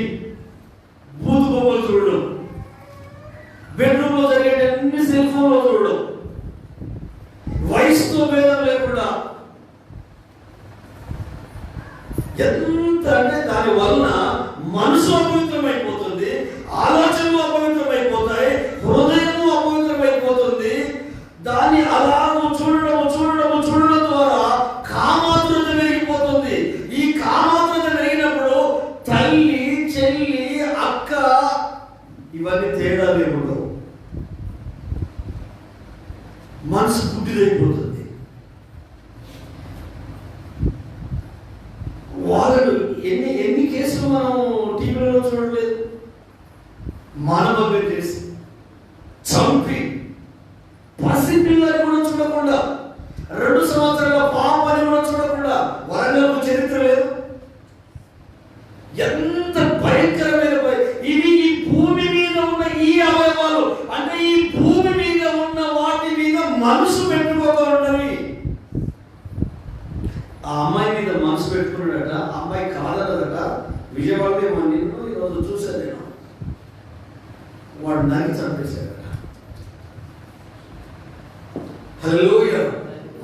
బూతు బొమ్మలు చూడడం, బెడ్రూమ్ లో జరిగే అన్ని సెల్ ఫోన్ లో చూడడం, వయసుతో భేదం లేకుండా ఎంత అంటే దాని వలన మనసు అపవిత్రమైపోతుంది, ఆలోచనలు అపవిత్రమైపోతాయి, హృదయము అపవిత్రమైపోతుంది. దాన్ని అలా చూడడం ద్వారా కామాతురత పెరిగిపోతుంది. ఈ కామాతురత పెరిగినప్పుడు తల్లి, చెల్లి, అక్క ఇవన్నీ తేడా లేకుండా మనసు గుడ్డిదైపోతుంది. వాళ్ళు ఎన్ని కేసులు మనం టీవీలో చూడలేదు. మానవ కేసు చంపి పసిపిల్లలు కూడా చూడకుండా, 2 సంవత్సరాల పాపని కూడా చూడకుండా వరంగల్ చరిత్ర లేదు. ఎంత భయంకరమైన ఇవి ఈ భూమి మీద ఉన్న ఈ అవయవాలు. అంటే ఈ భూమి మీద ఉన్న వాటి మీద మనసు పెట్టుకోగలవి. ఆ అమ్మాయి మీద మనసు పెట్టుకున్నాడట, అమ్మాయి కాదనదట. విజయవాడలో నిన్ను ఈరోజు చూశాను నేను. వాడు నరికి చంపేశాడట. హల్లెలూయా.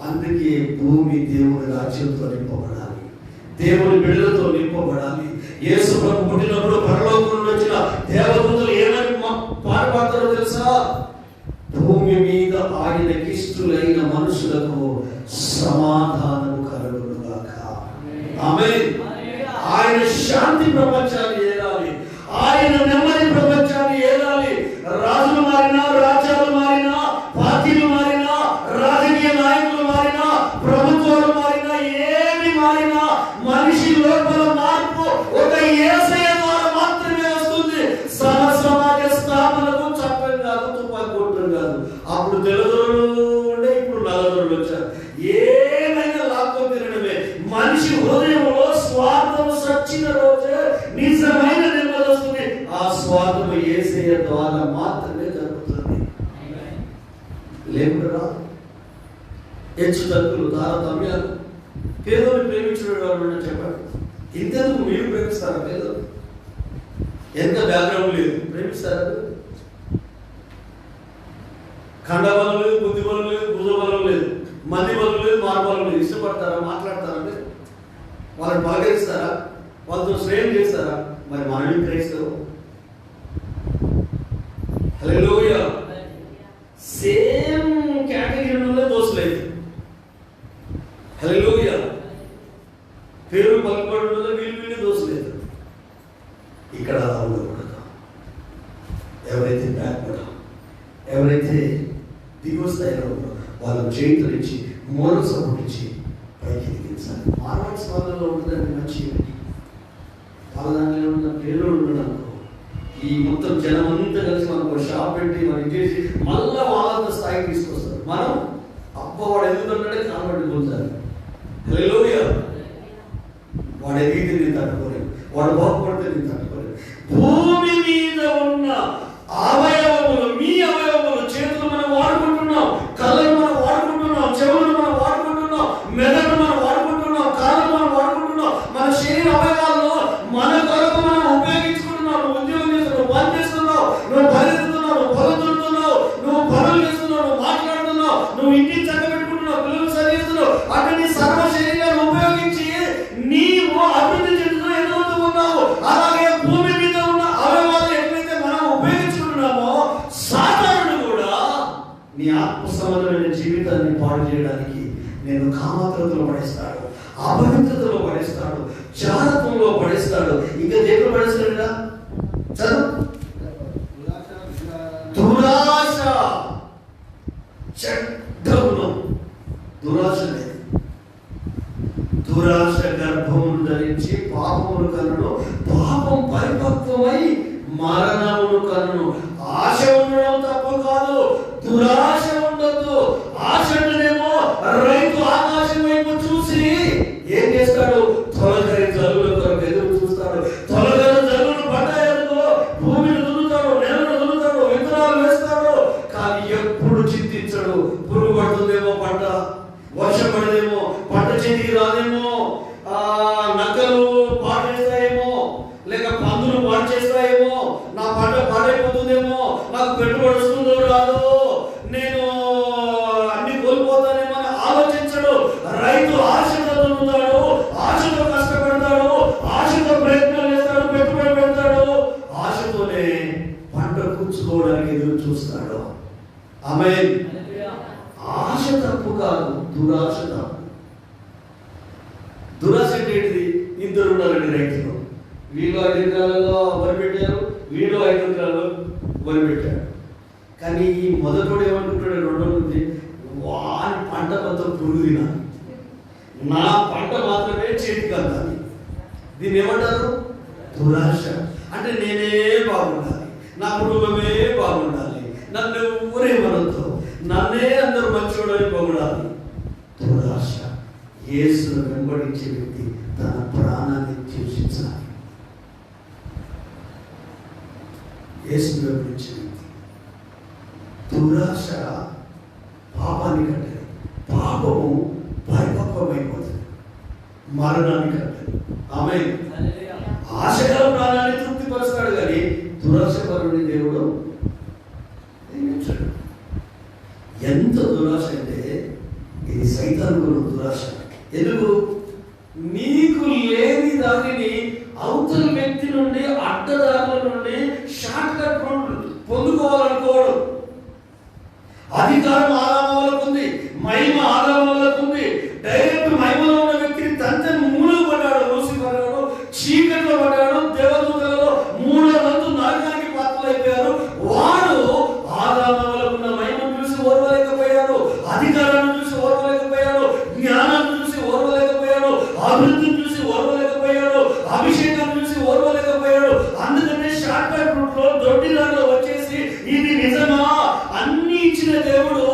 అందుకే భూమి దేవుని రాజ్యంతో నింపబడాలి, దేవుని బిడ్డలతో నింపబడాలి. యేసు ప్రభు పుట్టినప్పుడు పరలోకం నుండి వచ్చిన దేవదూతలు ఏమని పాడుతారో తెలుసా? భూమి మీద ఆయనకి ఇష్టలైన మనుషులకు సమాధానము కలుగునుగాక. ఆమేన్. ఆయన శాంతి ప్రపంచాన్ని ఏలాలి, ఆయన నెమ్మది ప్రపంచాన్ని ఏలాలి. రాజులు మారినా, రాజ్యాలు మారినా, పార్టీలు మారినా, రాజకీయ నాయకులు మారినా, ప్రభుత్వాలు మారినా, ఏమి మారినా మనిషి లోపల మార్పు ఒక యేసయ్య ద్వారా మాత్రమే వస్తుంది. సమాజ స్థాపనకు చట్టం కాదు, తుపాకి కొట్టడం కాదు. అప్పుడు తెల్లదొరలు ఉండే, ఇప్పుడు నల్లదొరలు వచ్చారు. ఏమైనా లాభం తినడమే. మనిషి హృదయంలో స్వార్థం సచ్చిన రోజే నిజమైన నెమ్మది వస్తుంది. ఆ స్వార్థం యేసయ్య ద్వారా మాత్రమే జరుగుతుంది. లేకుండా హెచ్చు తగ్గులు, తారతమ్యాలు, పేదోని ప్రేమించడం చెప్పండి. ఇంతెందుకు మీరు ప్రేమిస్తారా? పేదలు ఎంత బ్యాక్గ్రౌండ్ లేదు, ప్రేమిస్తారా? ఖండబలం లేదు, బుద్ధిబలం లేదు, భుజబలం లేదు, మంది బలం లేదు, మార్బలం లేదు. ఇష్టపడతారా? మాట్లాడతారా? వాళ్ళని పలకరిస్తారా? వాళ్ళతో స్నేహం చేస్తారా? మరి మనమే క్రైస్తవు. హల్లెలూయా. సేమ్ కేటగిరీలో దోషలేదు. హల్లెలూయా. పేరు పలుకుబడిలో వీళ్ళు దోషలేదు. ఇక్కడ అలా ఉండకూడదు. ఎవరైతే బ్యాక్వర్డ్, ఎవరైతే చేతులిచ్చి మోరల్ సపోర్ట్ ఇచ్చి పైకి ఎదిగించాలి. మార్వాడ్స్ వాళ్ళలో ఉంటుందండి మంచి వాళ్ళదానిలో ఉన్న పేరు ఉండడం. ఈ మొత్తం జనం అంతా కలిసి మనకు షాప్ పెట్టి మనం చేసి మళ్ళా వాళ్ళంత స్థాయికి తీసుకొస్తారు. మనం వాడు ఎందుకంటే కానబడి పోతారు. హల్లెలూయా. వాడు ఎదిగితే నేను తట్టుకోలేదు, వాడు బాగుపడితే నేను తట్టుకోలేదు. భూమి మీద ఉన్న అవయవములు, మీ అవయవములు, చేతులు మనం వాడుకుంటున్నాం, కళ్ళను మనం వాడుకుంటున్నాం, చెవులను మనం వాడుకుంటున్నాం, మెదడును మనం వాడుకుంటున్నాం, కాళ్ళు మనం వాడుకుంటున్నాం. మన శరీర అవయవాల్లో మన కొరకు మనం ఉపయోగించుకుంటున్నాం. నువ్వు ఉద్యోగం చేస్తున్నావు, పని చేస్తున్నావు, నువ్వు పరిగెత్తుతున్నావు, నువ్వు పొలం దున్నుతున్నావు, నువ్వు పనులు చేస్తున్నావు, నువ్వు మాట్లాడుతున్నావు, నువ్వు ఇంటిని చక్కబెట్టుకుంటున్నావు, పిల్లలు చదివిస్తున్నావు. అంటే నీ సర్వ శరీరాన్ని ఉపయోగించి నీవు అభివృద్ధి చెందుతూ ఎదుగుతూ ఉన్నావు. అలాగే భూమి మీద ఉన్న అవయవాలు ఎట్లయితే మనం ఉపయోగించుకుంటున్నామో, సాతానుడు కూడా నీ ఆత్మ సంబంధమైన జీవితాన్ని పాడు చేయడానికి నేను కామాతురతలో పడేస్తాడు, అపవిత్రతలో పడేస్తాడు, జారత్వంలో పడేస్తాడు. ఇంకా దేంట్లో పడేస్తాడా? చదువు. దురాశ, చెడ్డ గుణం దురాశ లేదు. దురాశ గర్భమును ధరించి పాపమును కనును, పాపం పరిపక్వమై మరణమును కనును. ఆశ ఉండడం తప్పు కాదు, దురాశ ఉండొద్దు. ఆశ అంటేనేమో రైతు ఆకాశం వైపు చూసి ఏం చేస్తాడు? తొలగరి జల్లుల కొరకు ఎదురు చూస్తాడు. తొలగరి జల్లులు పడ్డాయనుకో భూమిని దున్నుతాడు, నెలను దున్నుతాడు, విత్తనాలు వేస్తాడు. కానీ ఎప్పుడు చింతించడు. పురుగు పడుతుందేమో పంట, వర్షం పడదేమో, పంట చేతికి రాదేమో, నక్కలు పాడు చేస్తాయేమో, లేక పందులు పాడు చేస్తాయేమో, నా పంట పాడైపోతుందేమో, నాకు పెట్టుబడి వస్తుందో రాదో, నేను అన్ని కోల్పోతానేమో అని ఆలోచించడు. రైతు ఆశతో దున్నుతాడు, ఆశతో కష్టపడతాడు, ఆశతో ప్రయత్నం చేస్తాడు, పెట్టుబడి పెడతాడు, ఆశతోనే పంట కూర్చుకోవడానికి ఎదురు చూస్తాడు. ఆమేన్. ఆశ తప్పు కాదు, దురాశ తప్పు. దురాశ అంటే ఏంటిది? ఇద్దరు ఉండాలండి రైతులు. వీళ్ళు 5 ఎకరాలలో వరి పెట్టారు, వీళ్ళు 5 ఎకరాలలో వరి పెట్టారు. కానీ ఈ మొదటోడు ఏమనుకుంటాడు? రెండో ఉంది, వారి పంట మొత్తం పురుగు తినాలి, నా పంట మాత్రమే చేతికి అందాలి. దీన్ని ఏమంటారు? దురాశ. అంటే నేనే బాగుండాలి, నా కుటుంబమే బాగుండాలి, నన్ను ఎవరేమనొద్దు, నన్నే అందరూ మంచివాడని పొగడాలి. దురాశ. యేసును వెంబడించే వ్యక్తి తన ప్రాణాన్ని త్యజించాలి. యేసును వెంబడించే వ్యక్తి. దురాశ పాపాన్ని కట్టదు. పాపము పరిపక్వమైపోతుంది, మరణాన్ని కట్టదు. ఆమేన్. ఆశగల ప్రాణాన్ని తృప్తిపరుస్తాడు, కానీ దురాశపరుని దేవుడు నియమించాడు. ఎంత దురాశ అంటే ఇది సైతానుకున్న దురాశ. ఎందుకు? నీకు లేని దానిని అవతల వ్యక్తి నుండి, అడ్డదారుల నుండి షార్ట్ కట్ పొందుకోవాలనుకోవడం. అధికారం ఆదామవులకు ఉంది, మహిమ ఆదామవులకు ఉంది. డైరెక్ట్ మహిమలో ఉన్న వ్యక్తిని తండ్రిని మూలకు పడ్డాడు, లూసిఫర్ గాడు చీకట్లో పడ్డాడు. దేవదూతలలో 3వ వంతు నరకానికి పాత్రలైపోయారు. వాడు ఆదామవులకు ఉన్న మహిమను చూసి ఓర్వలేకపోయాడు, అధికారాన్ని చూసి ఓర్వలేకపోయాడు, జ్ఞానాన్ని చూసి ఓర్వలేకపోయాడు, అభివృద్ధిని చూసి ఓర్వలేకపోయాడు, అభిషేకాన్ని చూసి ఓర్వలేకపోయాడు. అందుకనే షార్ట్ కట్ రూట్ లో దొడ్డిదారిలో వచ్చేసి ఇది నిజమా, అన్ని ఇచ్చిన దేవుడు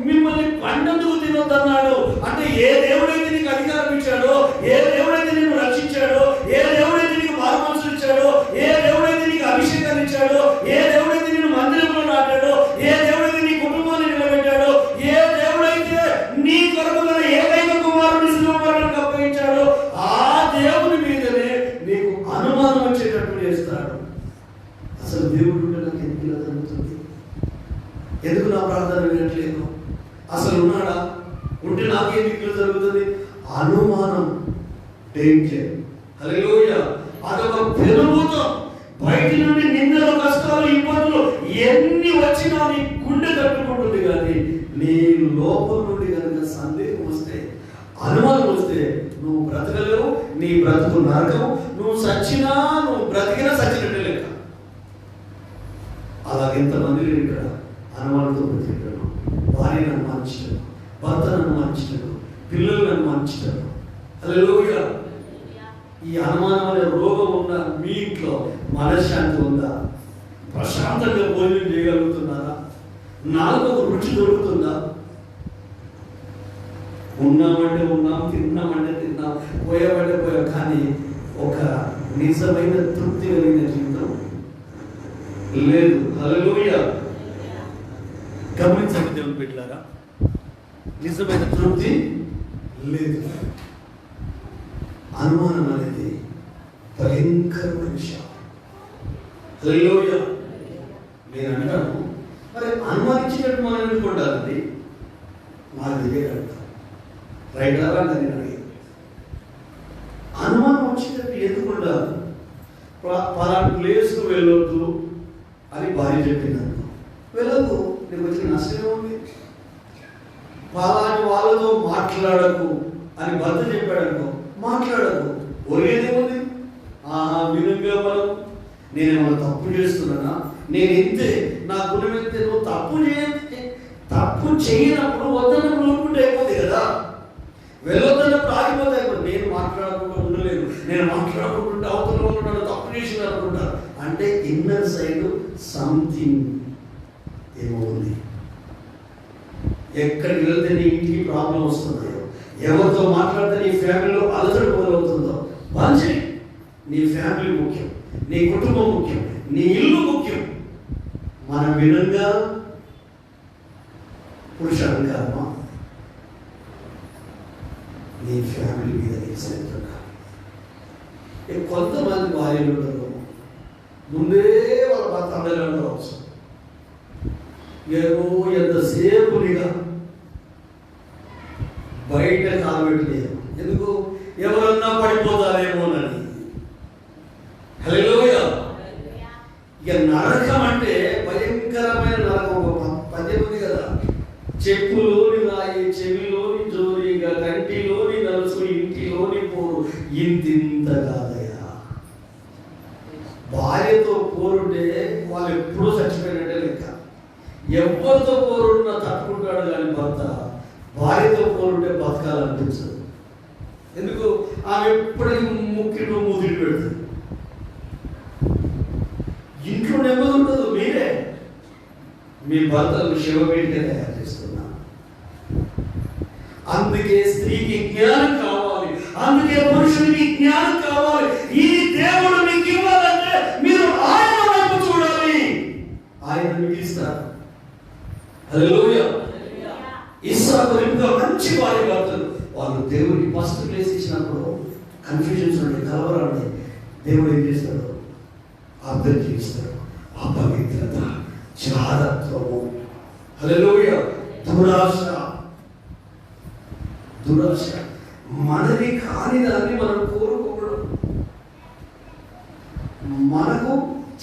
మిమ్మల్ని పండందుకు తినొద్దన్నాడు. అంటే ఏ దేవుడైతే నీకు అధికారం ఇచ్చాడో, ఏ దేవుడైతే నిన్ను రక్షించాడో, ఏ దేవుడైతే నీకు మార్గదర్శనం ఇచ్చాడో, ఏ దేవుడైతే నీకు అభిషేకాన్ని ఇచ్చాడో, ఏ దేవుడైతే నిన్ను మందిరంలో నాటాడో, ఏ దేవుడైతే నీ కుటుంబాన్ని నిలబెట్టాడో, ఏ దేవుడైతే నీ కొరకు తన ఏకైక కుమారుని శిలువకు అప్పగించాడో, ఆ దేవుని మీదనే నీకు అనుమానం వచ్చేటట్టు చేస్తాడు. అసలు దేవుడు నాకు ఎందుకు ఇలా జరుగుతుంది? ఎందుకు నా ప్రార్థన వినట్లేదు? అసలు ఉన్నాడా? ఉంటే నాకేం దిక్కులు జరుగుతుంది? అనుమానం, డేంజర్. హల్లెలూయా. అదొక పెనుభూతం. బయట నుండి నిందలు, కష్టాలు, ఇబ్బందులు ఎన్ని వచ్చినా నీ గుండె తట్టుకుంటుంది. కానీ నీ లోపల నుండి కనుక సందేహం వస్తే, అనుమానం వస్తే నువ్వు బ్రతకలేవు, నీ బ్రతుకు నరకం. నువ్వు సచ్చినా, నువ్వు బ్రతికినా సచ్చినట్టే లెక్క. అలాగెంతమంది ఇక్కడ అనుమానంతో బ్రతికాడు, భార్యను అనుమానించడం, భర్తను అనుమానించడు, పిల్లలను అనుమానించడు. హల్లెలూయా. ఈ అనుమానం అనే రోగం ఉన్న మీ ఇంట్లో మనశ్శాంతి ఉందా? ప్రశాంతంగా భోజనం చేయగలుగుతున్నారా? నాలుగు రుచి దొరుకుతుందా? ఉన్నామంటే ఉన్నాం, తిన్నామంటే తిన్నాం, పోయామంటే పోయాం, కానీ ఒక నిజమైన తృప్తి కలిగిన జీవితం లేదు. హల్లెలూయా. గమనించండి దేవుని బిడ్డలారా, నిజమైన తృప్తి లేదు. అనుమానం అనేది భయంకరమైన విషయం. హల్లెలూయా. నేను అంటాను, మరి అనుమానించినట్టు మనం ఎందుకుంటారండి? నాకు తెలియదు. రైట్ రా నేను అడిగాను, అనుమానం వచ్చినట్టు ఎందుకు ఉండాలి? పలానా ప్లేస్కు వెళ్ళొద్దు అని భార్య చెప్పిందను, వెళ్ళదు, నీకు వచ్చిన నష్టమే ఉంది. పలాని వాళ్ళతో మాట్లాడకు అని భర్త చెప్పాడనుకో, మాట్లాడకు, ఒరేదేముంది? వినంగా మనం నేనేమన్నా తప్పు చేస్తున్నానా? నేను ఎంతే, నా గుణం ఎంతే, నువ్వు తప్పు చేయనప్పుడు వద్దన్నప్పుడు ఊరుకుంటే అయిపోతుంది కదా. వెళ్ళొద్దన్నప్పుడు ఆగిపోతే అయిపోతుంది. నేను మాట్లాడకుండా ఉండలేను, నేను మాట్లాడకుండా అవతల ఉంటాను, తప్పు చేసిన అనుకుంటాను అంటే ఇన్నర్ సైడ్ సంథింగ్ ఏమో ఉంది. ఎక్కడికి వెళ్తే నీ ఇంటికి ప్రాబ్లం వస్తుందో, ఎవరితో మాట్లాడితే నీ ఫ్యామిలీలో అలజడి మొదలవుతుందో, మంచి నీ ఫ్యామిలీ ముఖ్యం, నీ కుటుంబం ముఖ్యం, నీ ఇల్లు ముఖ్యం. మనం వినంగా పురుషాధికారమా, నీ ఫ్యామిలీ మీద నీకు శ్రద్ధ కాదు. కొంతమంది భార్యలు ఉండరు, ముందే వాళ్ళ భర్త అందరిలో అవసరం. ఎంతసేపు నీగా బయట కాలబెట్టలేదు, ఎందుకు? ఎవరన్నా పడిపోతారేమోనని. హల్లెలూయా. ఇక నరకం అంటే భయంకరమైన నరకం. ఒక పద్యం ఉంది కదా, చెప్పులోని రాయి, చెవిలోని జోరి, కంటిలోని నలుసు, ఇంటిలోని పోరు, ఇంతింత కాదయా. భార్యతో పోరుంటే వాళ్ళు ఎప్పుడూ చచ్చిపోయినట్టే లెక్క. ఎవరితో పోరున్నా తట్టుకుంటాడు కానీ భర్త భార్యతో పోరుంటే బతకాలనిపించదు. ఎందుకు? ఆమె ఎప్పటికీ ముక్కిలో ముదిరి పెడుతుంది. ఇంట్లో నెమ్మది ఉండదు. మీరే మీ భర్తలు శివపేటగా తయారు చేస్తున్నారు. అందుకే స్త్రీకి జ్ఞానం కావాలి, అందుకే పురుషుడికి జ్ఞానం కావాలి. ఈ దేవుడు మీకు ఇవ్వాలంటే మీరు ఆయన వైపు చూడాలి, ఆయన మీకు ఇస్తారు. హల్లెలూయా. ఇస్సాకు ఇంకా మంచి వారి భర్తలు. వాళ్ళు దేవుడికి ఫస్ట్ ప్లేస్ ఇచ్చినప్పుడు కన్ఫ్యూజన్స్ ఉండే, కలవరండి. దేవుడు ఏం చేస్తాడు? అర్థం చేస్తాడు. అపవిత్రత, జారత్వము, హల్లెలూయా, దురాశ, మనది కాని దాన్ని మనం కోరుకోవడం, మనకు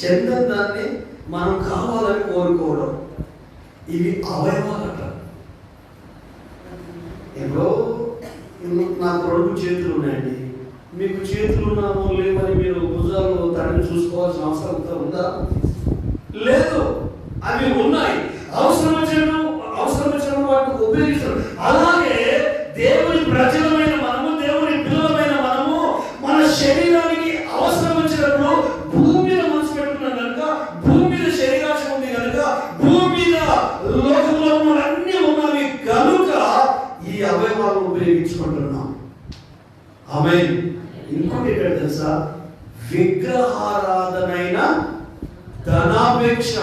చెందని దాన్ని మనం కావాలని కోరుకోవడం, ఇవి అవయవాలట. ఇప్పుడు నాకు 2 చేతులు ఉన్నాయండి, మీకు చేతులు ఉన్నామో లేవని మీరు భుజాలు తడిని చూసుకోవాల్సిన అవసరం ఉందా? లేదు. అవి ఉన్నాయి, అవసరం వచ్చిన వాటిని ఉపయోగిస్తారు. అలాగే దేవుని ప్రజలమైన మనము, దేవుని పిల్లలమైన మనము, మన శరీరానికి అవసరం వచ్చినప్పుడు భూమి మీద మనసు పెట్టుకున్నాం కనుక, భూమి మీద శరీరాశం ఉంది కనుక, భూమి మీద లోకంలో అన్నీ ఉన్నవి కనుక ఈ అవయవాలను ఉపయోగించుకుంటున్నాం. ఆమేన్. ఇంకోటి ఎక్కడ తెలుసా? విగ్రహారాధనైన ధనాపేక్ష.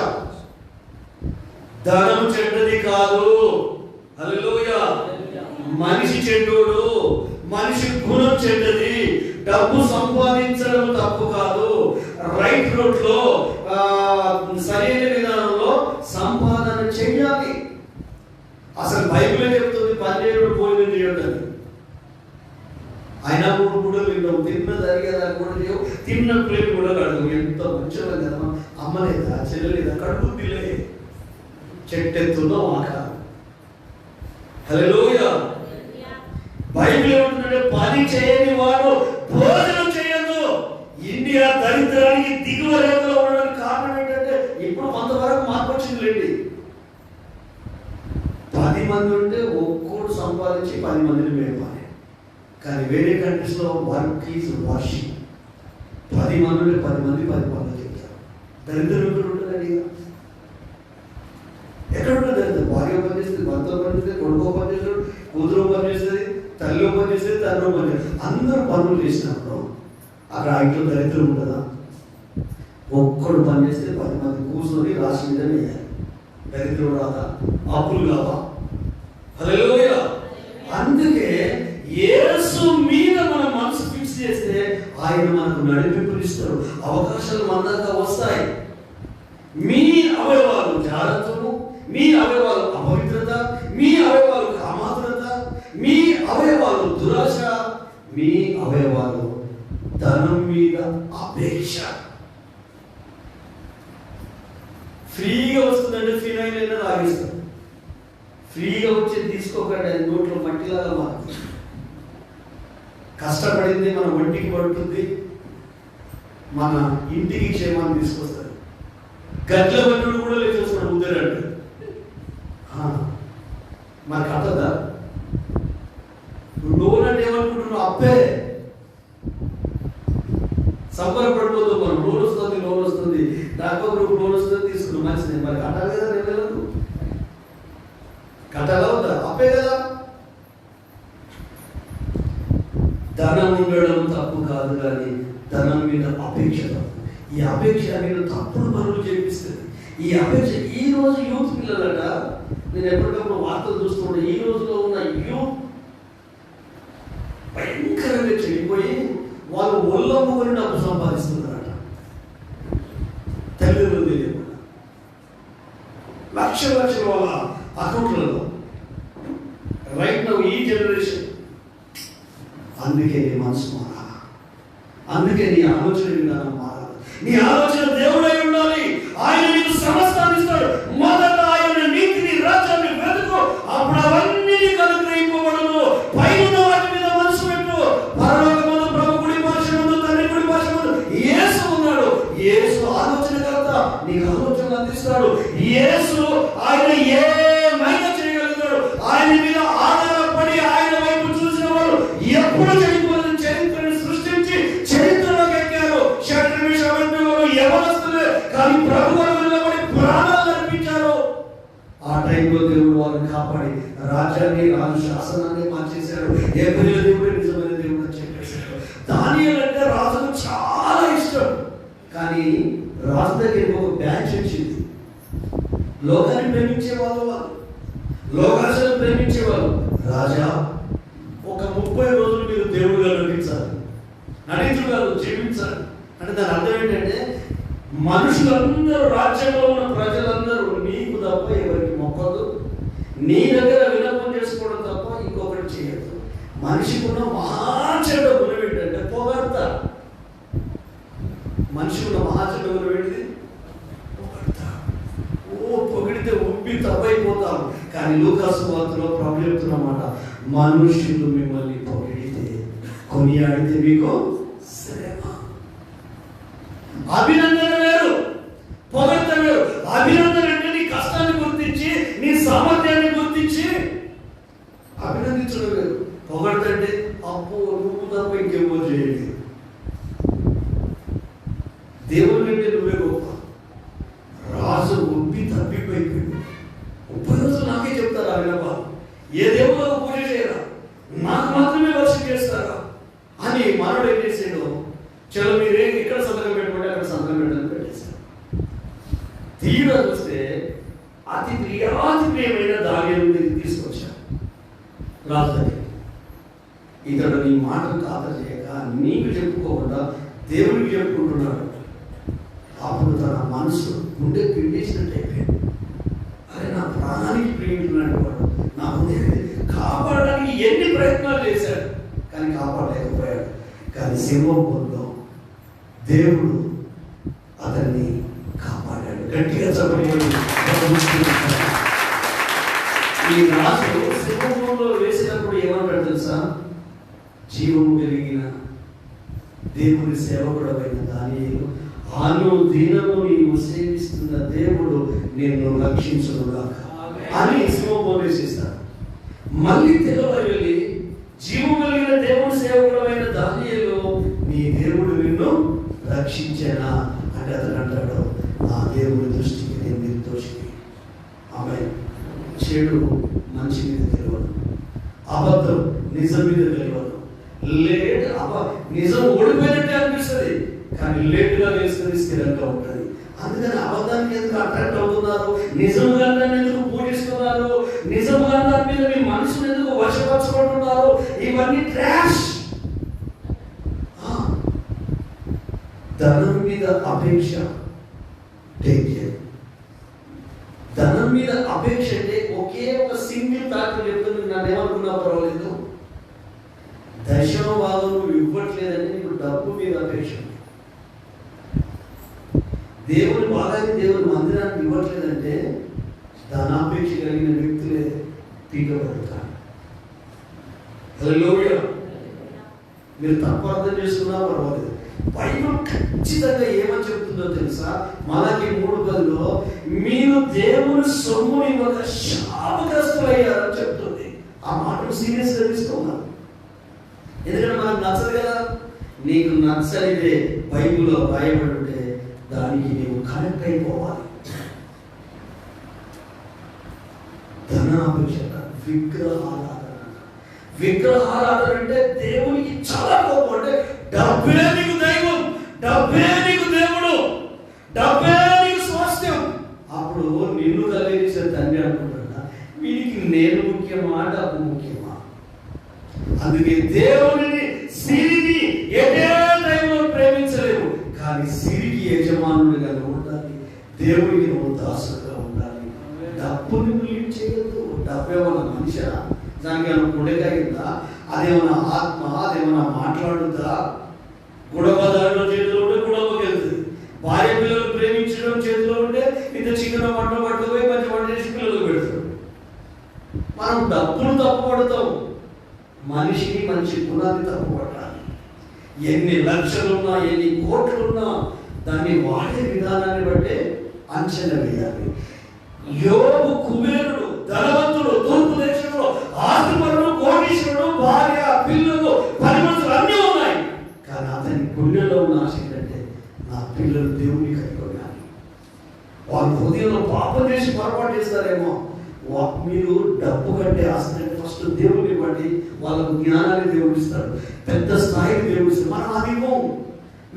ధనం చెడ్డది కాదు. హల్లెలూయా. మనిషి చెడ్డోడు, మనిషి గుణం చెడ్డది. డబ్బు సంపాదించడం తప్పు కాదు. రైట్ రూట్ లో, సరైన విధానంలో సంపాదన చెయ్యాలి. అసలు బైబిలే చెప్తుంది 12 భోజనం చేయొద్దని. అయినా కూడా విన్నావు, తిన్న జరిగేదా కూడా లేవు, తిన్న ప్లేట్ కూడా కడుగు. ఎంత మంచిగా కదా, అమ్మలేదా, చెల్లలేదా, కడుగు తిలే, చెట్టెత్తున్నాం ఆక. హల్లెలూయా. బైబిల్ ఏమంటుందంటే పని చేయని వాడు భోజనం చేయదు. ఇండియా దరిద్రానికి దిగువ రేఖలో ఉండడానికి కారణం ఏంటంటే ఇప్పుడు కొంతవరకు మార్పు వచ్చింది లేండి. 10 మంది ఉంటే ఒక్కోడు సంపాదించి 10 మందిని మేపాలి. కానీ వేరే కంట్రీస్లో వర్క్ ఈజ్ వాషింగ్. 10 మంది 10 పనులు చెప్తారు. దరిద్రం ఎక్కడ ఉంటుందండి? ఎక్కడ ఉంటుంది దరిద్రం? భార్య పనిచేస్తుంది, భర్త పనిచేస్తుంది, కొడుకు పనిచేస్తాడు, కూతురు పనిచేస్తుంది, తల్లి పనిచేస్తుంది, తండ్రి పనిచేస్తుంది. అందరూ పనులు చేసినప్పుడు అక్కడ ఇంట్లో దరిద్రం ఉంటుందా? ఒక్కడు పనిచేస్తే 10 మంది కూర్చొని రాసి మీద వేయాలి. దరిద్రం రాదా? అప్పులు కావా? హల్లెలూయా. అందుకే యేసు మీద మన మనసు ఫిక్స్ చేస్తే ఆయన మనకు నడిపింపులు ఇస్తారు. అవకాశాలు మన దాకా వస్తాయి. మీ అవయవాలు జాగ్రత్తలు, మీ అవయవాలు అపవిత్రత, మీ అవయవాలు కామాతురత, మీ అవయవాలు దురాశ, మీ అవయవాలు ధనం మీద అపేక్ష. ఫ్రీగా వస్తుందంటే ఫినాయిల్ అయినా తాగిస్తాం. ఫ్రీగా వచ్చేది తీసుకోకండి, అది నోట్లో మట్టిలాగా మారుతుంది. కష్టపడింది మన ఒంటికి పడుతుంది, మన ఇంటికి క్షేమాన్ని తీసుకొస్తారు. గట్ల బంధువులు కూడా లేచేస్తున్నాడు ఉద్దరంటే మనకు అర్థదా? లోన్ అంటే ఏమనుకుంటున్నావు? అప్పే. సంబరపడిపోతాం మనం. లోన్ వస్తుంది, డాక్టర్ గ్రూప్ లోన్ వస్తుంది, తీసుకున్నాం, మంచిది. మరి కట్టాలి కదా, నెలలకు కట్టాలా వద్దా? అప్పే కదా. ధనం ఉండడం తప్పు కాదు, కానీ ధనం మీద అపేక్ష తప్పు. ఈ అపేక్ష నేను తప్పుడు పనులు చేపిస్తుంది. ఈ అపేక్ష ఈ రోజు యూత్ పిల్లలట, నేను ఎప్పటికప్పుడు వార్తలు చూస్తుంటే ఈ రోజులో ఉన్న యూత్ భయంకరంగా చెడిపోయి వాళ్ళు ఒళ్ళమ్ముకొని డబ్బు సంపాదిస్తున్నారట. తల్లిదండ్రులు తెలియకుండా లక్షల వాళ్ళ అకౌంట్లలో రైట్ నౌ ఈ జనరేషన్. అందుకే నీ మనసు మారాలి, అందుకే నీ ఆలోచన విధానం మారాలి. నీ ఆలోచన దేవుడై ఉండాలి. ఆయన నీకు సమస్తాన్ని ఇస్తాడు. మొదట ఆయన నీతిని, రాజ్యాన్ని వెతుకు, అప్పుడు అవన్నీ నీకు అనుగ్రహింపబడును. పైన వాటి మీద మనసు పెట్టు. పరలోకమందు ప్రభు కుడి పార్శ్వమందు, తండ్రి కుడి పార్శ్వమందు యేసు ఉన్నాడు. యేసు ఆలోచనకర్త, నీకు ఆలోచన అందిస్తాడు. యేసు ఆయన ఏమైనా చేయగలుగుతాడు. ఆయన మీద ఆధారపడి ఆయన వైపు చూసిన వారు ఎప్పుడు చనిపోయిన చరిత్రను సృష్టించి చరిత్రలోకి ఎక్కారు. యవనస్తులే కానీ ప్రభు నిలబడి ప్రాణాలు అర్పించారు. ఆ టైంలో దేవుడు వాళ్ళని కాపాడి రాజ్యాన్ని, రాజు శాసనాన్ని మార్చేశాడు. ఏప్రిల్ దేవుడు నిజమైన దేవుడు అని చెప్పేశాడు. దానియేలు అంటే రాజుకు చాలా ఇష్టం. కానీ రాజు దగ్గరికి ఒక బ్యాచ్ వచ్చింది. లోకాన్ని ప్రేమించే వాళ్ళు, లోకాలను ప్రేమించేవాళ్ళు. రాజా, ఒక 30 రోజులు మీరు దేవుడుగా నటించాలి. నటించగలరు, జీవించాలి. అంటే దాని అర్థం ఏంటంటే మనుషులందరూ, రాజ్యంలో ఉన్న ప్రజలందరూ నీకు తప్ప ఎవరికి మొక్కదు, నీ దగ్గర విన్నపం చేసుకోవడం తప్ప ఇంకొకటి చేయదు. మనిషికి ఉన్న మహాచెడ్డ గుణం ఏంటంటే పొగడ్త. మనిషికి ఉన్న మహాచెడ్డ గుణం ఏంటిది? పొగడ్త. పొగిడితే ఉబ్బి తప్పైపోతాం. కానీ లూకాసు వార్తలో ప్రభు చెప్తున్నమాట, మనుషులు మిమ్మల్ని పొగిడితే, కొనియాడితే మీకు శ్రమ. అభినందన వేరు, పొగడ్త వేరు. అభినందన అంటే నీ కష్టాన్ని గుర్తించి, నీ సామర్థ్యాన్ని గుర్తించి అభినందించడం వేరు. పొగడ్త అంటే అప్పు నువ్వు తప్ప ఇంకేమో చేయండి. దేవుడి కంటే నువ్వే గొప్ప. రాజు ఉబ్బి తప్పిపోయిపోయాడు. 30 రోజులు నాకే చెప్తారా వినపా? ఏ దేవుళ్ళకు పూజ చేయరా, నాకు మాత్రమే వర్షం చేస్తారా అని మనోడు ఏం చేసాడు? చలో మీరే ఎక్కడ సంతకం పెట్టుకుంటే అక్కడ సంతకం పెట్టాలని పెట్టేశారు. తీరా చూస్తే అతి ప్రియమైన దానియేలుని తీసుకొచ్చారు రాజు దగ్గర. ఇతడు నీ మాటలు ఖాతరు చేయక నీకు చెప్పుకోకుండా దేవుడికి చెప్పుకుంటున్నాడు. అప్పుడు తన మనసు గుండె పిండేసినట్టు అయిపోయాడు. అరే, నా ప్రాణానికి ప్రియుడున్నాడు వాడు, నా కాపాడడానికి ఎన్ని ప్రయత్నాలు చేశాడు కానీ కాపాడలేకపోయాడు. కానీ సింహంలో దేవుడు అతన్ని కాపాడాడు. గట్టిగా చెప్పబడి ఈ రాజు సింహంలో వేసినప్పుడు ఏమంటాడు తెలుసా? జీవము కలిగిన దేవుని సేవకుడమైన దానియేలు, అనుదినము నీవు సేవిస్తున్న దేవుడు నిన్ను రక్షించునుగాక అని సింహంలో వేసేస్తాడు. మళ్ళీ తెల్లవారు వెళ్ళి జీవం కలిగిన దేవుడు సేవకుడమైన దానియేలు, నీ దేవుడు నిన్ను రక్షించేనా అంటే అతను అంటాడు, నా దేవుడి దృష్టికి నేను నిర్దోషిని. ఆమె చెడు మంచి మీద తెలియదు, అబద్ధం నిజం మీద తెలియదు. నిజం ఓడిపోయినట్టే అనిపిస్తుంది, కానీ లేటుగా వేసుకుని స్థిరంగా ఉంటుంది. అందుకని అబద్ధానికి ఎందుకు అట్రాక్ట్ అవుతున్నారు, నిజంగా ఎందుకు పూజిస్తున్నారు, నిజంగా దాని మీద మీ మనసును ఎందుకు వశపరచుకుంటున్నారు, ఇవన్నీ ట్రాష్. ధనం మీద అపేక్ష, టేక్ కేర్. ధనం మీద అపేక్ష అంటే ఒకే ఒక సింగిల్ థాట్ చెప్తుంది, నన్ను ఏమనుకున్నా పర్వాలేదు, దశమ భాగం నువ్వు ఇవ్వట్లేదని నీకు డబ్బు మీద అపేక్ష. దేవుని భాగాన్ని దేవుని మందిరానికి ఇవ్వట్లేదంటే ధనాపేక్ష కలిగిన వ్యక్తులే పీకబడతారు. హల్లెలూయా. మీరు తప్పు అర్థం చేసుకున్నా పర్వాలేదు. బైబిల్ ఖచ్చితంగా ఏమని చెప్తుందో తెలుసా? మలాకి 3:10లో మీరు దేవుని సొమ్ముని ఇవ్వక శాపగ్రస్తులయ్యారని చెప్తుంది. ఆ మాటను సీరియస్గా తీసుకున్నాను, ఎందుకంటే మనకు నచ్చదు కదా. నీకు నచ్చనిదే బైబిల్లో రాయబడి ఉంటే దానికి నీవు కనెక్ట్ అయిపోవాలి. ధనాపేక్ష, విగ్రహారాధన అంటే దేవునికి చాలా కోపం. అంటే డబ్బే నీకు దైవం, డబ్బే నీకు దేవుడు, డబ్బే నీకు స్వాస్థ్యం. అప్పుడు నిన్ను కలిగించే తండ్రి అనుకుంటున్నా, వీరికి నేను ముఖ్యమా డబ్బు ముఖ్యమా? అందుకే దేవుడిని సిరిని ఎటే టైంలో ప్రేమించలేము, కానీ సిరికి యజమానుడిగా ఉండాలి, దేవుడికి నువ్వు దాసుగా ఉండాలి. డబ్బు నువ్వు లీడ్ చేయొద్దు. డబ్బు ఏమన్నా మనిషా? దానికి ఏమైనా గుడెకైందా? అదేమన్నా ఆత్మ? అదేమన్నా మాట్లాడుద్దా? గుడపదాడులో చేతిలో ఉంటే గుడపకి వెళ్తుంది. భార్య పిల్లలు ప్రేమించడం చేతిలో ఉంటే ఇంత చికెన్ వంట పట్టుకుపోయి మంచి వంట చేసి పిల్లలకు పెడతాడు. మనం డబ్బులు తప్పుపడతాం, మనిషిని మంచి గుణాన్ని తప్పుపడాలి. ఎన్ని లక్షలున్నా ఎన్ని కోట్లున్నా దాన్ని వాడే విధానాన్ని బట్టే అంచనా వేయాలి. యోబు కుబేరుడు, ధనవంతుడు, తూర్పు దేశంలో ఆస్తిపరుడు, కోటీశ్వరుడు, భార్య, పిల్లలు, పని మనుషులు అన్నీ ఉన్నాయి. కానీ అతని గుండెలో ఉన్న ఆశ ఏంటంటే నా పిల్లలు దేవుని కలిగి ఉండాలి. వాళ్ళు హృదయంలో పాపం చేసి పొరపాటు చేస్తారేమో. మీరు డబ్బు కంటే ఆస్తి ఫస్ట్ దేవుడిని బట్టి వాళ్ళకు జ్ఞానాన్ని దేవుడు ఇస్తాడు, పెద్ద స్థాయికి దేవుడు ఇస్తాడు. మనం అది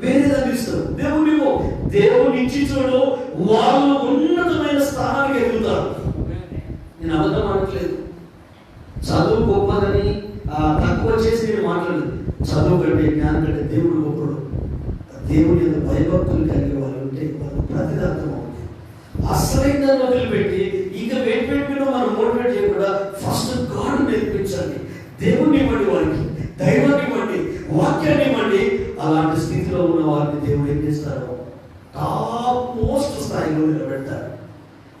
వేరే తగ్గిస్తాడు, దేవుని ఇచ్చి చూడు, వాళ్ళు ఉన్నతమైన స్థానానికి ఎదుగుతారు. నేను అబద్ధం అనట్లేదు, చదువు గొప్పదని తక్కువ చేసి నేను మాట్లాడలేదు. చదువు కంటే జ్ఞానం కంటే దేవుడు గొప్పడు. దేవుని యొక్క భయభక్తులు కలిగే వాళ్ళు ఉంటే వాళ్ళు ప్రతిదర్థం అవుతుంది. అసలైన దాన్ని వదిలిపెట్టి ఇంకా వేడిపెట్టిలో మనం మోటివేట్ చేయకుండా ఫస్ట్ గాడ్ నేర్పించండి. దేవుని ఇవ్వండి, వారికి దైవాన్ని ఇవ్వండి, వాక్యాన్ని ఇవ్వండి. అలాంటి స్థితిలో ఉన్న వారిని దేవుడు ఏం చేస్తారో టాప్ మోస్ట్ స్థాయిలో నిలబెడతారు.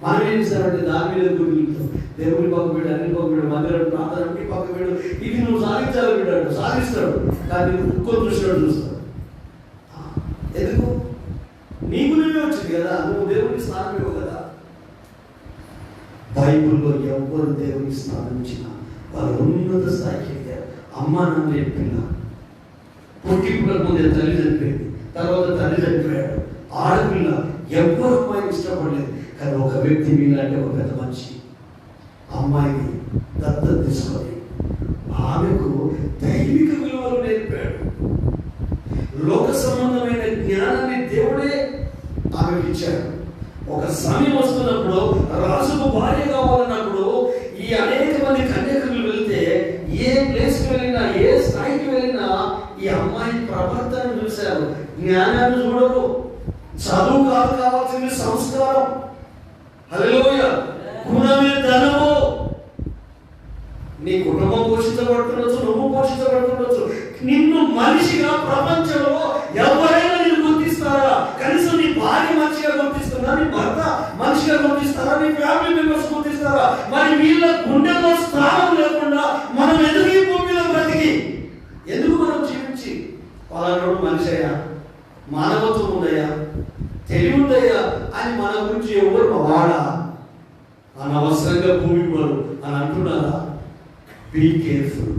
మనం ఏం చేస్తారంటే దాని మీద గురితాం. దేవుని పక్క వీడు, అన్ని పక్క వీడు, మందిరం ప్రార్థన పక్క వీడు, ఇది నువ్వు సాధించాలి వీడాడు, సాధిస్తాడు. కానీ ఇంకో దృష్టిలో చూస్తాడు. ఎందుకు? నీకు నువ్వే వచ్చింది కదా, నువ్వు దేవునికి స్థానం ఇవ్వవు కదా. బైబుల్లో ఎవరు దేవునికి స్థానం ఇచ్చినా వాళ్ళు ఉన్నత స్థాయికి ఎదిగారు. అమ్మ నాన్న చెప్పిన పుట్టింపులకు ముందే తల్లి చనిపోయింది, తర్వాత తండ్రి చనిపోయాడు. ఆడపిల్ల ఎవరు అమ్మాయిని ఇష్టపడలేదు, కానీ ఒక వ్యక్తి మీలాంటి ఒక పెద్ద మనిషి అమ్మాయిని దత్తత తీసుకొని ఆమెకు దైవిక విలువలు నేర్పాడు. లోక సంబంధమైన జ్ఞానాన్ని దేవుడే ఆమెకు ఇచ్చాడు. ఒక సమయం వస్తున్నప్పుడు రాజుకు భార్య కావాలన్నప్పుడు ఈ అనేక మంది కన్యకలు వెళ్తే ఏ ప్లేస్కి వెళ్ళినా ఏ స్థాయికి వెళ్ళినా ఈ అమ్మాయి ప్రవర్తన చూశారు, జ్ఞానాన్ని చూడరు. చదువు కావాల్సింది సంస్కారం, హల్లెలూయా, గుణమే ధనము. నీ కుటుంబం పోషించబడుతుండొచ్చు, నువ్వు పోషించబడుతుండొచ్చు. నిన్ను మనిషిగా ప్రపంచంలో ఎవరైనా నిన్ను గుర్తిస్తారా? కనీసం నీ భార్య మనిషిగా గుర్తిస్తారా? నీ భర్త మనిషిగా గుర్తిస్తారా? నీ ఫ్యామిలీ మెంబర్స్ గుర్తిస్తారా? మరి వీళ్ళ గుండెల్లో స్థానం లేకుండా మనం ఎందుకు ఈ భూమిలో బ్రతికి, ఎందుకు మనం జీవించి వాళ్ళ మనిషి అయ్యా, మానవత్వం ఉందయ్యా, తెలివి ఉందయ్యా అని మన గురించి ఎవరు వాడా అనవసరంగా భూమికి వాడు అని అంటున్నారా? Be careful.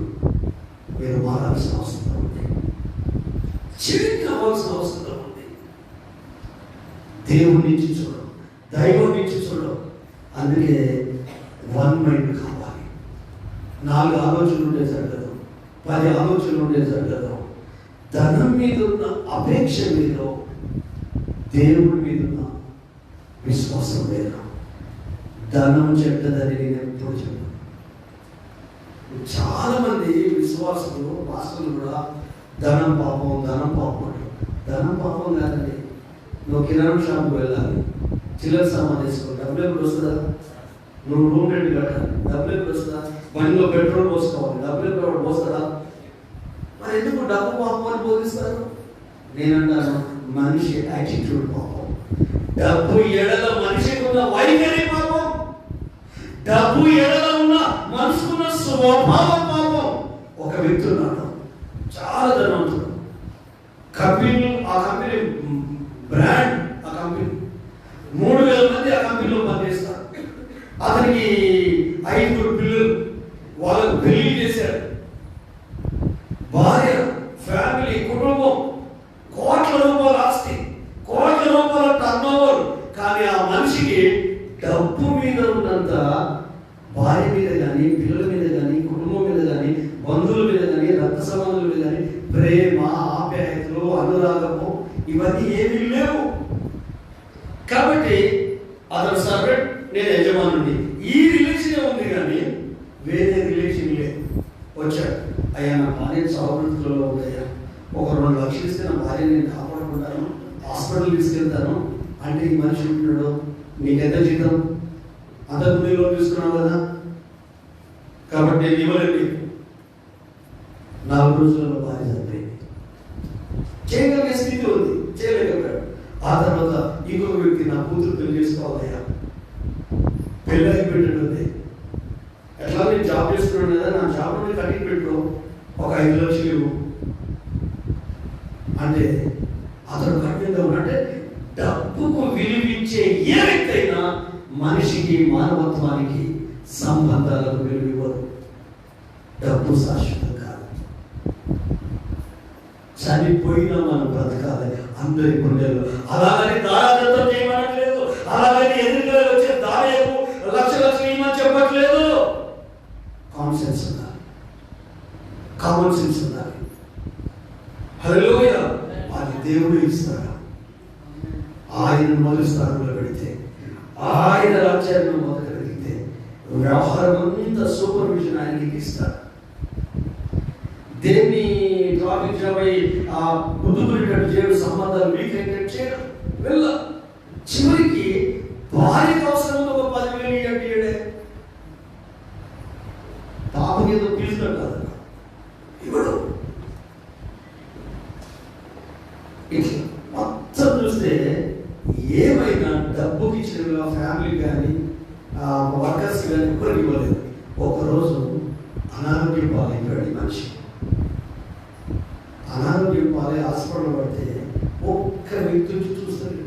మీరు మారాల్సిన అవసరం ఉంది, చేంజ్ కావాల్సిన అవసరం ఉంది. దేవుడి నుంచి చూడడం, దైవం నుంచి చూడడం. అందుకే వన్ మైండ్ కావాలి. 4 ఆలోచనలు ఉండే జరగదు, 10 ఆలోచనలు ఉండే జరగదు. ధనం మీద ఉన్న అపేక్ష మీద, దేవుడి మీద ఉన్న విశ్వాసం లేదు. ధనం చెడ్డదని నేను ఎప్పుడు చెప్పాను. చాలా మంది విశ్వాసులు పాస్టర్లు కూడా ధనం పాపం ధనం పాపం అంటారు. ధనం పాపం కాదండి. నువ్వు కిరాణా షాప్కి వెళ్ళాలి, చిల్లర సామాన్ తీసుకోవాలి, డబ్బులు ఎప్పుడు వస్తుందా? నువ్వు రూమ్ రెంట్ కట్టాలి, డబ్బులు ఎప్పుడు వస్తుందా? బండిలో పెట్రోల్ పోసుకోవాలి, డబ్బులు ఎప్పుడు పోస్తారా? మరి ఎందుకు డబ్బు పాపం అని బోధిస్తారు? నేనంటాను, మనిషి యాటిట్యూడ్ పాపం. డబ్బు ఎడల మనిషికి ఉన్న వైఖరి పాపం. డబ్బు ఎడల ఉన్న మనసుకున్న స్వభావం పాపం. ఒక వ్యక్తి ఉన్నాడు, చాలా ధనవంతుడు. కంపెనీ, ఆ కంపెనీ బ్రాండ్, ఆ కంపెనీ 3000 మంది ఆ కంపెనీలో పనిచేస్తారు. అతనికి 5 పిల్లలు, వాళ్ళకు పెళ్లి చేశాడు. భార్య, ఫ్యామిలీ, కుటుంబం, కోట్ల రూపాయల ఆస్తి, కోట్ల రూపాయల టర్నోవర్. కానీ ఆ మనిషికి డబ్బు మీద ఉన్నంత భార్య మీద కానీ, పిల్లల మీద కానీ, కుటుంబం మీద కానీ, బంధువుల మీద కానీ, రక్త సంబంధుల మీద కానీ ప్రేమ, ఆప్యాయతలు, అనురాగము ఇవన్నీ ఏమీ లేవు. కాబట్టి అతను సర్వెంట్, నేను యజమానుడి. ఈ రిలేషన్ ఉంది కానీ వేరే రిలేషన్ లేదు. వచ్చాడు, అయ్యా నా భార్య సౌహృదలో ఉందయ్యా, ఒక 2 లక్షలు ఇస్తే నా భార్య నేను కాపాడుకుంటాను, హాస్పిటల్ తీసుకెళ్తాను అంటే ఈ మనిషి ఉంటున్నాడు, నీకెంత జీతం? అంతకు ముందు లోన్ తీసుకున్నావు కదా, కాబట్టి నేను ఇవ్వలేదు. 4 రోజులలో భార్య చనిపోయింది. చేయగలిగే స్థితి ఉంది, చేయలేకపోయాడు. ఆ తర్వాత ఇంకొక వ్యక్తి, నా కూతురు పెళ్లి చేసుకోవాలయ్యా, పెళ్ళి అయిపోయాడు. ఎట్లా నేను జాబ్ చేస్తున్నాను కదా, నా జాబ్ నుండి కట్టి పెట్టు, ఒక 5 లక్షలు ఇవ్వు అంటే అతను కఠినంగా ఉన్నట్టే. డబ్బుకు విలువించే ఏ వ్యక్తి అయినా మనిషికి, మానవత్వానికి, సంబంధాలకు విలువివ్వరు. డబ్బు శాశ్వతం కాదు. చనిపోయినా మనం బ్రతకాలి అందరి గుండెలు. అలాగని దారాదత్తం చేయమనట్లేదు, అలాగని ఎదురుగా వచ్చే దాయకు లక్షలు ఇవ్వమని చెప్పట్లేదు. కామన్ సెన్స్ ఉండాలి, కామన్ సెన్స్ ఉండాలి. హల్లెలూయా. అది దేవుడు ఇస్తాడు. ఆయన మొదటి స్థానంలో పెడితే, ఆయన రాజ్యాన్ని మొదలుపెడితే వ్యవహారం అంతా సూపర్విజన్ ఆయనకి ఇస్తాడు. దేన్ని ట్రాఫిక్ జామ్ అయి ఆ కుదుపునేటట్టు చేయడం, సంబంధాలు వీకెంట్ చేయడం వెళ్ళ. చివరికి భార్యకు అవసరంలో ఒక 10,000 ఇవ్వండి, పాపకి ఏదో పిలుస్తాడు కాదు ఇవ్వడు. ఇట్లా మొత్తం చూస్తే ఏమైనా డబ్బుకి ఇచ్చిన ఫ్యామిలీ కానీ, వర్కర్స్ కానీ ఎవరికి ఇవ్వలేదు. ఒకరోజు అనారోగ్యం పాలైపోయాడు మనిషి. అనారోగ్యం పాలై హాస్పిటల్ పడితే ఒక్క వ్యక్తి నుంచి చూస్తాడు.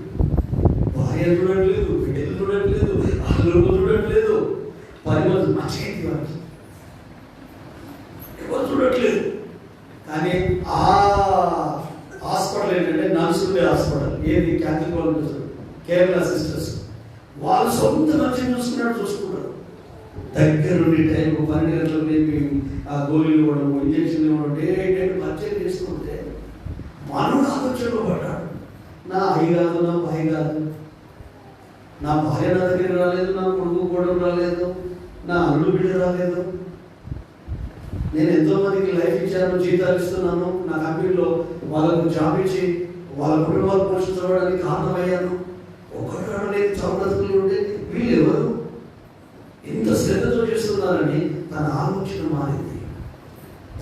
భార్య చూడట్లేదు, బిడ్డలు చూడట్లేదు, అల్లుడు చూడట్లేదు, 10 మంది మంచిగా వారికి ఎవరు చూడట్లేదు. కానీ ఆ హాస్పిటల్ ఏంటంటే నర్సుండే హాస్పిటల్. ఏది? క్యాథలిక్ వాళ్ళు, కేరళ సిస్టర్స్, వాళ్ళు సొంత మనిషిని చూసుకుంటారు. దగ్గరుండి టైంకు 12 గంటలకు లేపి ఆ గోళీలు ఇవ్వడం, ఇంజక్షన్ ఇవ్వడం, డే పరిచయం చేసుకుంటే మానవుడు ఆలోచనలో పడ్డాడు. నా అయ్యి కాదు, నా భార్య కాదు, నా భార్య నా దగ్గర రాలేదు, నా కొడుకు కూడా రాలేదు, నా అల్లుడు బిడ్డ రాలేదు. నేను ఎంతో మందికి లైఫ్ ఇచ్చాను, జీతాలు ఇస్తున్నాను, నా కంపెనీలో వాళ్ళకు జాబ్ ఇచ్చి వాళ్ళ కుటుంబాలు పోషించడానికి కారణమయ్యాను. ఒకటి లేదు చౌరతులు ఉంటే వీళ్ళు ఎవరు ఇంత శ్రద్ధతో చేస్తున్నారని తన ఆలోచన మారింది.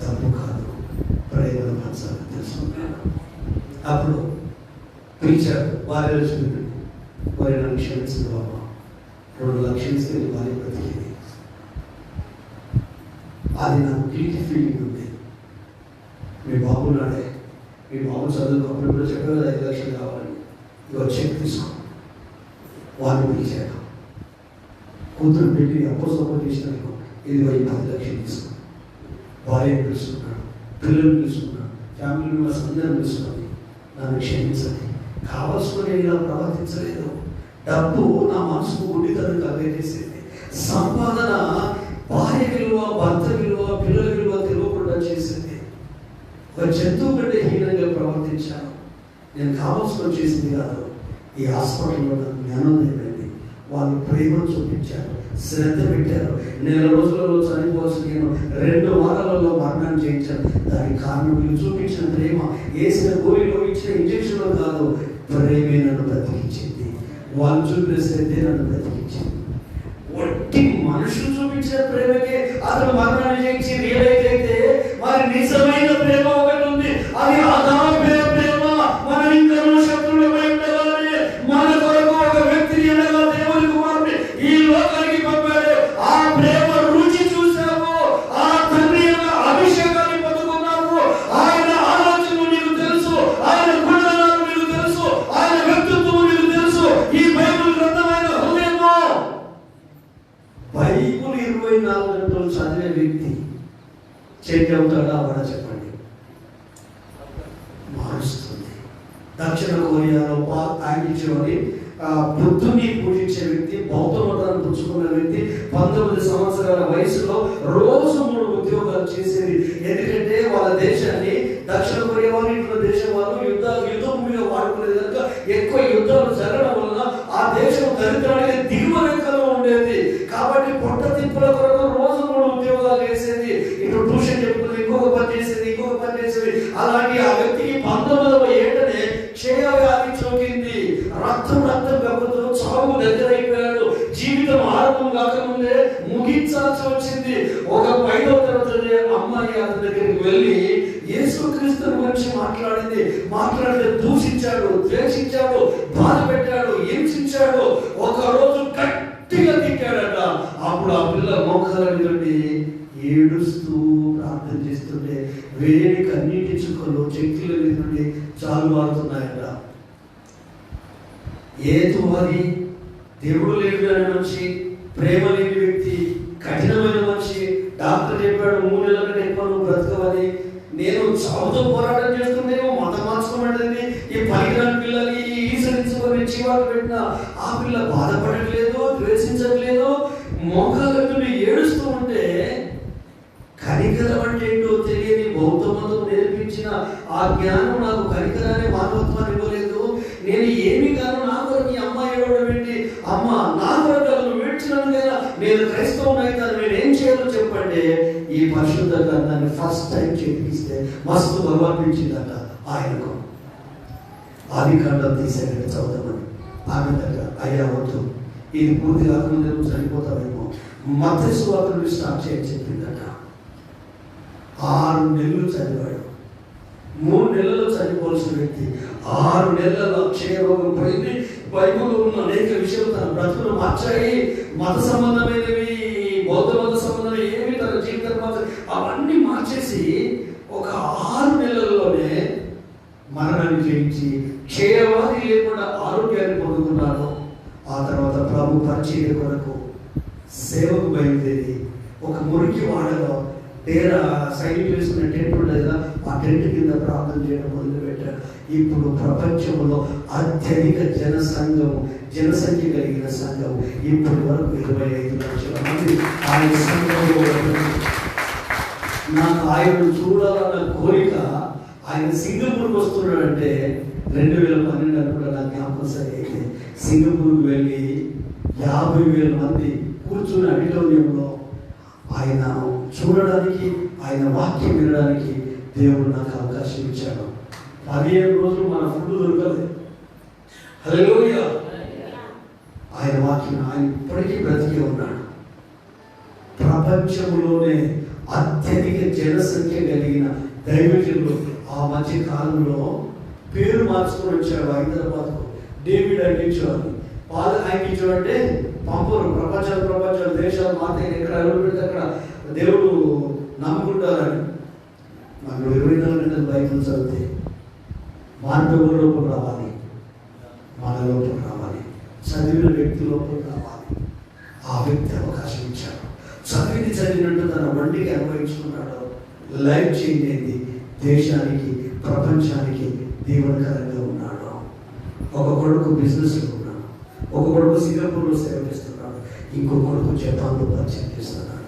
తప్పు కాదు, ప్రేమను పంచాలని తెలుసుకున్నాడు. అప్పుడు పిలిచాడు, భార్య వచ్చింది, వారి నన్ను క్షమించింది బాబా, 2 లక్షలు ఇస్తే భార్య బ్రతికింది. అది నాకు గిల్టీ ఫీలింగ్ ఉంది. మీ బాబు నాడే, మీ బాబు చదువుకున్నప్పుడు కూడా చెప్పారు 5 లక్షలు కావాలని, ఇక చెక్ తీసుకో. వారిని పిలిచాడు, కూతురు పెట్టి అప్పో సపోర్ట్ చేసినాను, ఇది 10 లక్షలు తీసుకో. భార్యను పిలుచుకున్నాడు, పిల్లల్ని పిలుచుకున్నాడు, ఫ్యామిలీ మెంబర్స్ అందరూ పిలుచుకొని నన్ను క్షమించండి, కావాల్సుకుని ఇలా ప్రవర్తించలేదు. డబ్బు నా మనసుకు గుడ్డితనం కలిగేసేది. సంపాదన భార్య విలువ, భర్త విలువ, పిల్లల విలువ తెలియకుండా చేసింది. ఒక జంతువు కంటే హీనంగా ప్రవర్తించాను. నేను కావాల్సుకొని చేసింది కాదు. ఈ హాస్పిటల్లో నాకు జ్ఞానోదయం అయింది. వాళ్ళు ప్రేమ చూపించారు, శ్రద్ధ పెట్టారు. 1 రోజులలో చనిపోవాల్సి నేను 2 వారాలలో మరణాన్ని చేయించాను. దానికి కారణం వీళ్ళు చూపించిన ప్రేమ, వేసిన గోళీలో ఇచ్చిన ఇంజక్షన్లో కాదు, ప్రేమే నన్ను బ్రతికించింది. వాళ్ళు చూపిన శ్రద్ధే నన్ను బ్రతికించింది. ఒట్టి మనుషులు చూపించిన ప్రేమకే అతను మరణాన్ని చేయించి రియలైజ్ అయితే మరి నిజమైన ప్రేమ ఒకటి ఉంది. అది అదాపే ప్రేమ. మనం ఇంకా శత్రువులమై ఉండగానే మన కొరకు ఒక వ్యక్తిని అనగా దేవుని కుమారుని ఈ లోకానికి పంపాడు. ఆ ప్రేమ రుచి చూసాము, ఆ తండ్రి యొక్క అభిషేకాన్ని పొందుకున్నాము. ఆయన ఆలోచనలు నీకు తెలుసు, ఆయన గుణగణాలు నీకు తెలుసు, ఆయన వ్యక్తిత్వం నీకు తెలుసు. ఈ బైబిల్ గ్రంథమైన హృదయము, బైబిల్ 24 గంటలు చదివే వ్యక్తి చేంజ్ అవుతాడా అవడా చెప్పండి? మారుస్తుంది. దక్షిణ కొరియాలో తాగించేవారి బుద్ధుని పూజించే వ్యక్తి, బౌద్ధ మతాన్ని పుచ్చుకున్న వ్యక్తి 19 సంవత్సరాల వయసులో రోజు 3 ఉద్యోగాలు చేసేది. ఎందుకంటే వాళ్ళ దేశాన్ని దక్షిణ కొరియా వాళ్ళు ఇతర దేశం వాళ్ళు యుద్ధం మీద వాడుకునేది కనుక ఎక్కువ యుద్ధాలు జరగడం వలన ఆ దేశం దరిద్రానికి దిగువరెక్కలో ఉండేది. కాబట్టి పొట్ట తిప్పుల కొరకు రోజు 3 ఉద్యోగాలు చేసేది. ఇటు ట్యూషన్ చెప్పుకుని ఇంకొక పని చేసేది, ఇంకొక పని చేసేది. అలాంటి ఆ వ్యక్తికి 19వ ఏటనే క్షయ వ్యాధి సోకింది. రక్తం కక్కుతూ చావు దగ్గర అయిపోయాడు. జీవితం ఆరంభం కాకముందే ముగించాల్సి వచ్చింది. ఒక 5వ తరగతి అమ్మాయి అతని దగ్గరికి వెళ్ళి యేసుక్రీస్తు గురించి మాట్లాడితే దూషించాడు, ద్వేషించాడు, బాధ పెట్టాడు, హింసించాడు. ఒక రోజు గట్టిగా తిట్టాడట. అప్పుడు ఆ పిల్ల మోకాల మీద ఏడుస్తూ ప్రార్థన చేస్తుంటే వేడి కన్నీటి చుక్కలు చెక్కుల మీద నుండి చాలు మారుతున్నాయట. ఏదో అది దేవుడు లేడు అనే మనిషి, ప్రేమ లేని వ్యక్తి, కఠినమైన మనిషి. డాక్టర్ చెప్పాడు 3 నెలల కంటే ఎక్కువ నువ్వు బ్రతకవని. నేను చావుతో పోరాటం చేస్తుందేమో మతం మార్చుకోమంటుంది. ఈ పనికిరాని పిల్లలు ఈసరించుకొని చివాకు పెట్టిన ఆ పిల్ల బాధపడట్లేదు, ద్వేషించట్లేదు, మోకాళ్ళని ఏడుస్తూ ఉంటే కనికరం అంటే ఏంటో తెలియని బౌద్ధ మతం నేర్పించిన ఆ జ్ఞానం నాకు కనికరాన్ని, మానవత్వాన్ని ఇవ్వలేదు. నేను ఏమి కాను, నా కొరకు ఈ అమ్మాయి ఇవ్వడం ఏంటి? అమ్మ నా కొరకు నువ్వు ఏడ్చినాను కదా, నేను క్రైస్తవం అవుతాను, నేను ఏం చేయాలో చెప్పండి. ఈ పరిశుద్ధ గ్రంథాన్ని ఫస్ట్ టైం చేపిస్తే మస్తు బలపడించిందట ఆయనకు. ఆదికాండం తీసేట చదువుతామని ఆమె దగ్గర అయ్యా వద్దు, ఇది పూర్తి కాకుండా నువ్వు చనిపోతావేమో, మత్తయి సువార్తను స్టార్ట్ చేయని చెప్పిందట. 6 నెలలు చదివాడు. 3 నెలల్లో చనిపోవాల్సిన వ్యక్తి 6 నెలల్లో క్షయరోగం పోయింది. బైబిల్లో ఉన్న అనేక విషయాలు తన బ్రతుకును మార్చాయి. మత సంబంధమైనవి, బౌద్ధ మత సంబంధమైనవి ఏమి తన జీవితం అవన్నీ మార్చేసి ఒక 6 నెలల్లోనే మరణాన్ని జయించి క్షయవాది లేకుండా ఆరోగ్యాన్ని పొందుకున్నాడు. ఆ తర్వాత ప్రభు పరిచర్య కొరకు సేవకు బయలుదేరి ఒక మురికి వాడలో డేరా సైనికులు వేసుకునే టెంట్ ఉండేది కదా, ఆ టెంట్ కింద ప్రార్థన చేయడం మొదలుపెట్టాడు. ఇప్పుడు ప్రపంచంలో అత్యధిక జనసంఖ్య కలిగిన సంఘం ఇప్పటి వరకు 25 లక్షల మంది ఆయన సంఘంలో. నాకు ఆయన చూడాలన్న కోరిక. ఆయన సింగపూర్కి వస్తున్నాడంటే 2012 అనుకుంటా నాకు జ్ఞాపకం సరి అయితే సింగపూర్కి వెళ్ళి 50,000 మంది కూర్చుని ఆడిటోరియంలో ఆయన చూడడానికి, ఆయన వాక్యం వినడానికి దేవుడు నాకు అవకాశం ఇచ్చాడు. 15 రోజులు మన ఫుడ్ దొరకలేదు. హల్లెలూయా. ఆయన వాక్యం, ఆయన ఇప్పటికీ బ్రతికి ఉన్నాడు. ప్రపంచంలోనే అత్యధిక జనసంఖ్య కలిగిన దైవజనులు ఆ మధ్య కాలంలో పేరు మార్చుకొని వచ్చాడు. హైదరాబాద్కు డేవిడ్ అంటించాడు. వాళ్ళు అంటించాడు అంటే పంపరు. ప్రపంచాలు దేశాలు మాత్రం ఎక్కడ ఎవరు పెడితే అక్కడ దేవుడు నమ్ముకుంటారని. మనం 24 గంటలు బైబిల్ చదివితే మార్పు లోపల రావాలి, మన లోపల రావాలి, చదివిన వ్యక్తి లోపల రావాలి. ఆ వ్యక్తి అవకాశం ఇచ్చాడు. చదివినట్టు తన వంటికి అనుభవించుకున్నాడు. లైఫ్ చేంజ్ అయింది. దేశానికి, ప్రపంచానికి దీవెనకరంగా ఉన్నాడు. ఒక కొడుకు బిజినెస్లో ఉన్నాడు, ఒక కొడుకు సింగపూర్లో సేవ చేస్తున్నాడు, ఇంకో కొడుకు జపాన్లో పరిచయం చేస్తున్నాడు.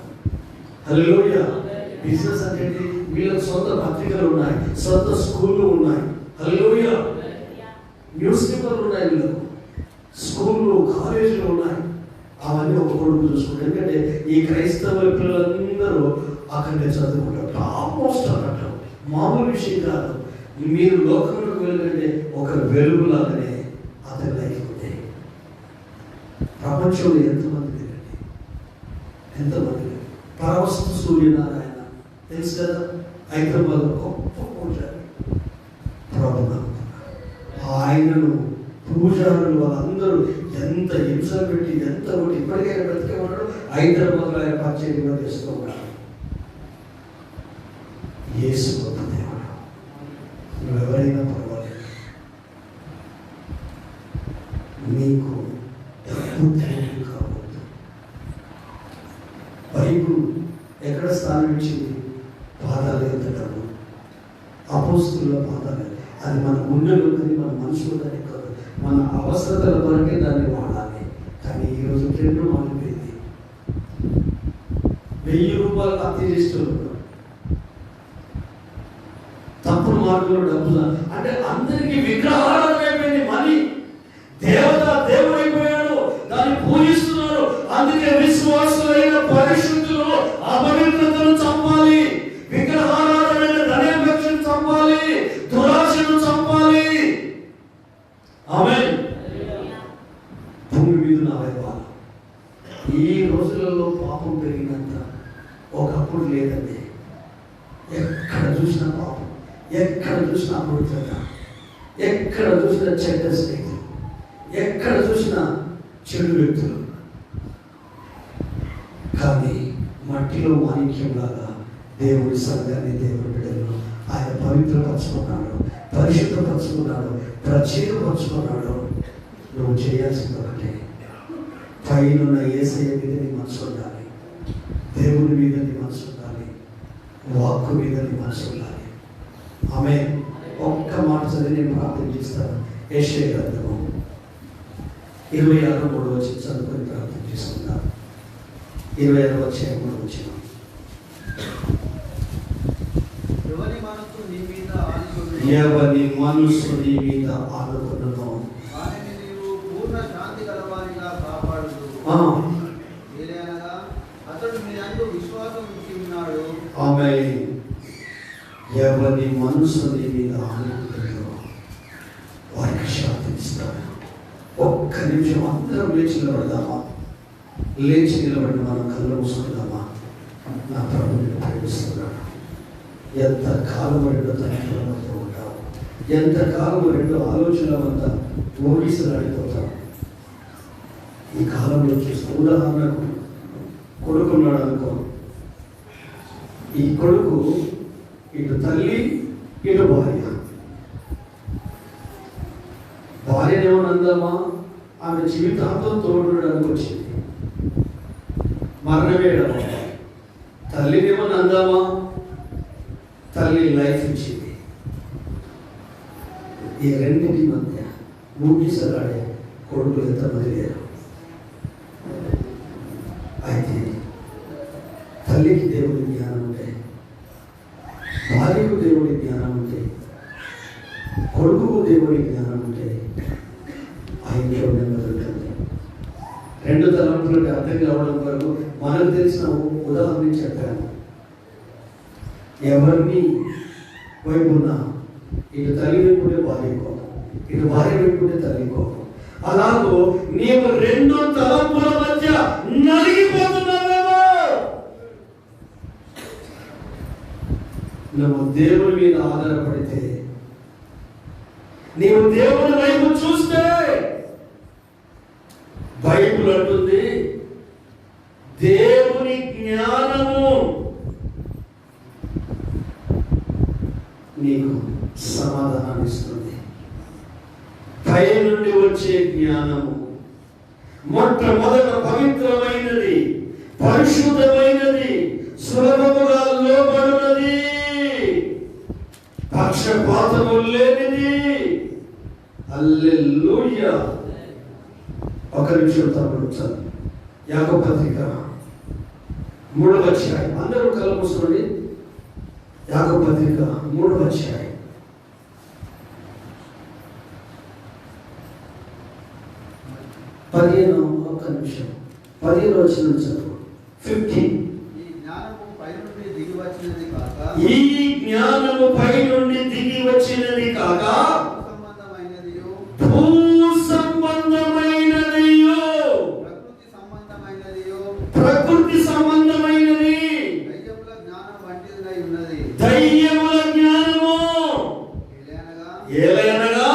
హల్లెలూయా. బిజినెస్ అంటే వీళ్ళకి సొంత పత్రికలు ఉన్నాయి, సొంత స్కూళ్ళు ఉన్నాయి. హల్లెలూయా. న్యూస్ పేపర్లు ఉన్నాయి, వీళ్ళకు స్కూళ్ళు, కాలేజీలు ఉన్నాయి. అవన్నీ ఒక కొడుకు చూసుకుంటారు. ఎందుకంటే ఈ క్రైస్తవ పిల్లలందరూ అక్కడే చదువుకుంటారు. ఆల్మోస్ట్ అన్నట్టు మామూలు విషయం కాదు. మీరు లోకంలోకి వెళ్ళంటే ఒక వెలుగులాగానే అతని లైఫ్ ఉంది. ప్రపంచంలో ఎంతమంది లేరండి, ఎంతమంది లేరు. పరవస్తు సూర్యనారాయణ తెలుసు కదా, హైదరాబాద్ గొప్ప పూజారి. ప్రభు ఆయనను పూజారులు వాళ్ళందరూ ఎంత హింస పెట్టి ఎంత ఒకటి ఇప్పటికైనా బ్రతికే ఉన్నాడు. హైదరాబాద్లో ఆయన పరిచయం చేస్తూ ఉన్నాడు. యేసు గొప్ప దేవుడు. నువ్వెవరైనా పర్వాలేదు, నీకు దేవుడు కావద్దు. బైబుల్ ఎక్కడ స్థానం ఇచ్చింది? పాదాలు ఎత్తడము, అపోస్తుల పాదాలు. అది మన గుండెలు కానీ మన మనసులో కానీ కాదు, మన అవసరతల వరకే దాన్ని వాడాలి. కానీ ఈరోజు ట్రెండ్ మారిపోయింది. 1000 రూపాయలు హత్య చేస్తున్నారు, తప్పుడు మార్గంలో డబ్బులు. అంటే అందరికీ విగ్రహాలు అయిపోయింది. మనీ దేవత దేవుడు అయిపోయాడు, దాన్ని పూజిస్తున్నారు. అందుకే విశ్వాసులైన పరిశుద్ధులు అపవిత్రతను చంపాలి, విగ్రహారాధన ధనేపక్షను చంపాలి, దురాశను చంపాలి. ఆమేన్. భూమి మీద నా వైపాలు ఈ రోజులలో పాపం పెరిగినంత ఒకప్పుడు లేదండి. ఎక్కడ చూసినా పాపం, ఎక్కడ చూసినా అపవిత్రత, ఎక్కడ చూసినా చెడ్డ స్నేహితులు, ఎక్కడ చూసినా చెడు వ్యక్తులు. కానీ మట్టిలో మాణిక్యంలాగా దేవుడి సంఘాన్ని, దేవుడి బిడ్డలను ఆయన పవిత్రపరచుకున్నాడు, పరిశుద్ధపరచుకున్నాడు, ప్రత్యేకపరచుకున్నాడు. నువ్వు చేయాల్సింది ఒకటే, పైన యేసయ్య మీద నీ మనసు ఉండాలి, దేవుని మీద నీ మనసు ఉండాలి, వాక్కు మీద నీ మనసు ఉండాలి. ఆమేన్. ఒక్క మాట చదివి నేను ప్రార్థన చేస్తాను. యెషయా గ్రంథము 26:3 చదువుకొని ప్రార్థన చేసుకుందాం. 26 అధ్యాయం. ఎవరి మనస్సు నీ మీద ఆనుకున్నదో వారిని నీవు పూర్ణ శాంతి గలవారిగా కాపాడుదు. ఏలయనగా అతడు నీ యందు విశ్వాసం ఉంచి ఉన్నాడు. ఆమేన్. ఎవరి మనసు నీ మీద ఆనుకున్నదో వారికి శాంతి ఇస్తాడు. ఒక్క నిమిషం అందరం లేచి నిలబడదామా? లేచి నిలబడి మనం కళ్ళు మూసుకుందామా? నా ప్రభుని ప్రేమిస్తున్నాడు. ఎంత కాలం రెండో తనతో ఉంటావు, ఎంత కాలం రెండో ఆలోచనల వద్ద ఊగిసలాడిపోతాం. ఈ కాలంలో చూస్తే ఉదాహరణకు కొడుకున్నాడు అనుకో, ఈ కొడుకు ఇటు తల్లి ఇటు భార్య. భార్యనేమో నందమ్మా, ఆమె జీవితాంతం తోడుడానికి వచ్చింది, మరణమేడమా. తల్లినేమో నందమ్మా, తల్లి లైఫ్ ఇచ్చింది. ఈ రెండింటి మధ్య ఊగిసలాడే కొడుకు ఎంతమంది లేరు. అయితే తల్లికి దేవుడి జ్ఞానం ఉంటే, భార్యకు దేవుడి జ్ఞానం ఉంటే, కొడుకుకు దేవుడి జ్ఞానం ఉంటే ఆయనలో నెమ్మది. రెండు తలంపులకు అర్థం కావడం వరకు మనకు తెలిసిన ఉదాహరణ చెప్పాను. ఎవరిని వైపున్నా, ఇటు తల్లి వైపునే భార్య కోపం, ఇటు భార్య వైపునే తల్లి కోపం. అలాగో నీవు రెండు తలంపుల మధ్య నలిగిపోతున్నావేమో. నువ్వు దేవుని మీద ఆధారపడితే, నీవు దేవుని వైపు చూస్తే, బైబిల్ అంటుంది దేవుని జ్ఞానము నీకు సమాధానాన్ని ఇస్తుంది. పై నుండి వచ్చే జ్ఞానము మొట్టమొదట పవిత్రమైనది, పరిశుద్ధమైనది, సులభముగా లోబడినది. పక్షపాతము లేనిది. హల్లెలూయా. ఒక నిమిషం తప్పుడు చదువు. యాకోబు పత్రిక 3వ అధ్యాయం. అందరూ కళ్ళు మూసుకోండి. యాకోబు పత్రిక 3వ అధ్యాయం. ఒక్క నిమిషం 15 వచనం చదువు. 15. ఈ జ్ఞానము పైనుండి దిగి వచ్చినది కాక భూ సంబంధమైనదియో ప్రకృతి సంబంధమైనది దయ్యముల జ్ఞానము ఏలయనగా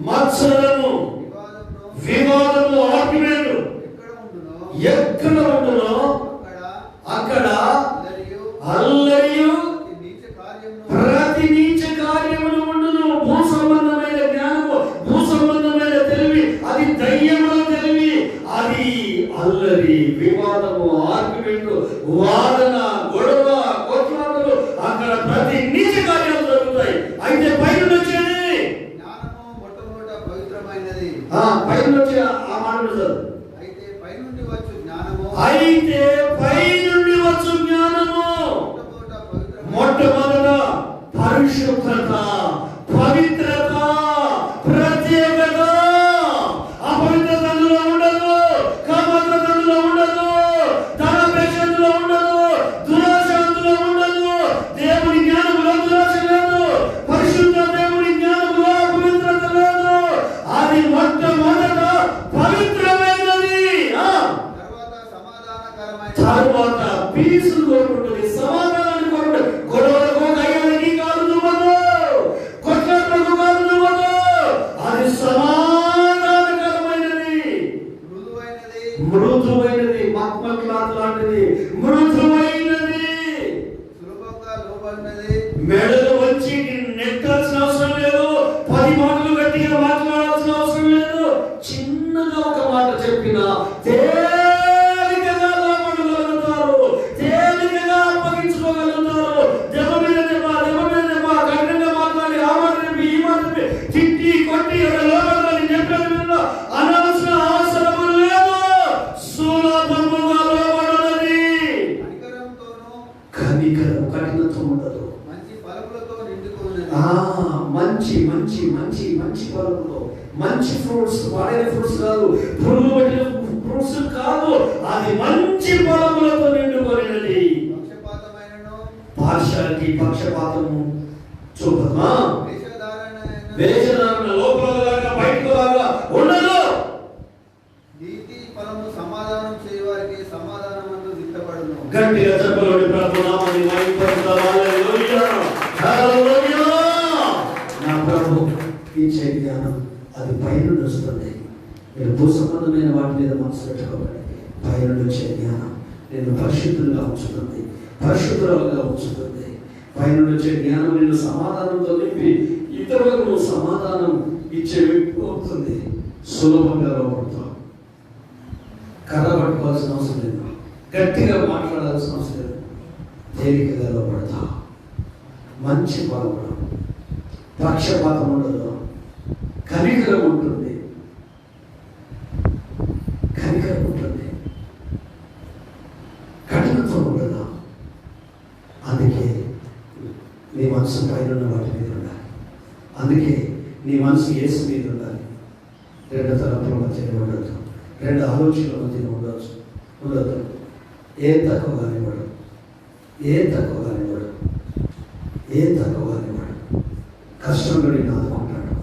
మత్సరము వివాదము ఆర్గ్యుమెంట్ ఎక్కడ ఉండునో అక్కడ అల్లరియు ప్రతి నీచ కార్యములు ఉండును. భూ సంబంధమైన జ్ఞానము, భూ సంబంధమైన తెలివి, అది దయ్యముల తెలివి, అది అల్లరి, వివాదము, ఆర్గ్యుమెంట్, వాదన, గొడవ, కొట్లాటలు, అక్కడ ప్రతి నీచ కార్యాలు జరుగుతాయి. అయితే పైన వచ్చేది జ్ఞానము మొట్టమొదట పవిత్రమైనది. పైన వచ్చే ఆ మాటలు అయితే పైనుండి వచ్చు జ్ఞానము మొట్టమొదట పరిశుద్ధత, పవిత్రత, ప్రత్యేకత. అపవిత్రత అందులో ఉండదు, కామత్రత అందులో ఉండదు, ధనాపేక్ష అందులో ఉండదు, దురాశ అందులో ఉండదు. దేవుని జ్ఞానంలో దురాశ లేదు, పరిశుద్ధ దేవుని జ్ఞానంలో అపవిత్రత లేదు. అది మొట్టమొదట పవిత్రమైనది. తర్వాత పీసు కోరుకుంటుంది, సమాధానాన్ని కోరుకుంటుంది. గొడవలకు కయ్యాలకి కాదు నువ్వదు, కొట్లాటలకు కాదు నువ్వదు. అది సమాధానకరమైనది, మృదువైనది, మక్మక్లాత్ లాంటిది, మృదువైనది, మెడలు వచ్చి నెట్టాల్సిన అవసరం లేదు, 10 మాటలు గట్టిగా మాట్లాడాల్సిన అవసరం లేదు. చిన్నగా ఒక మాట చెప్పినా తేలికగా లోపడగలుగుతారు, తేలికగా అప్పగించుకోగలుగుతారు. దెబ్బ మీద దెబ్బ, కఠినంగా మాట్లాడి ఆ మాట చెప్పి ఈ మాట చెప్పి తిట్టి కొట్టి లోపడాలని చెప్పేది అనవసర అవసరము లేదు. సులభముగా లోపడాలని కనికరం, కఠినత్వం ఉండదు. మంచి మంచి మంచి మంచి పలుకులో, మంచి ఫ్రూట్స్, వాడిన ఫ్రూట్స్ కాదు, పురుగు పట్టిన ఫ్రూట్స్ కాదు, అది మంచి ఫలములతో నిండుకొనినది. పార్షాలిటీ, పక్షపాతము చూపదా, వేషధారణ లోపలలాగా బయటకులాగా ఉండదు. నీతి ఫలము సమాధానం చేయవారికి సమాధానమందు సిద్ధపడును. గట్టిగా చెప్పండి, ప్రభునామముని మహిమపరచుదాం. హల్లెలూయా, హల్లెలూయా. నా ప్రభు ఇచ్చే జ్ఞానం అది పైనుండి వస్తుంది. మీరు భూ సంబంధమైన వాటి మీద మనసు పెట్టుకోవాలి. పైనుండి వచ్చే జ్ఞానం నేను పరిశుద్ధంగా ఉంచుతుంది, పరిశుద్ధులుగా ఉంచుతుంది. పైనుండి వచ్చే జ్ఞానం నేను సమాధానంతో నింపి ఇతరులకు నువ్వు సమాధానం ఇచ్చే వ్యక్తి అవుతుంది. సులభంగా లోపడతావు, కర్ర పట్టుకోవాల్సిన అవసరం లేదు, గట్టిగా మాట్లాడాల్సిన అవసరం లేదు, తేలికగా లోపడతావు. మంచి పాల్గొన, పక్షపాతం ఉండదు, కనికరం ఉంటుంది, కనికరం ఉంటుంది, కఠినత్వం ఉండదు. అందుకే నీ మనసు పైన వాటి మీద ఉండాలి. అందుకే నీ మనసు యేసు మీద ఉండాలి. 2 తలంపుల మధ్య ఉండదు, 2 ఆలోచనల మధ్య ఉండొచ్చు ఉండదు. ఏం తక్కువగానివాడు, ఏం తక్కువగానివాడు, ఏం తక్కువగానివాడు. కష్టంలో నేను ఆదుకుంటాడు,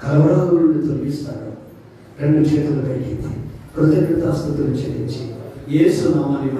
కలవరాల నుండి తొలగిస్తాడు. 2 చేతులు పైకి కృతజ్ఞతాస్తుతులు చెల్లించి యేసు నామాన్ని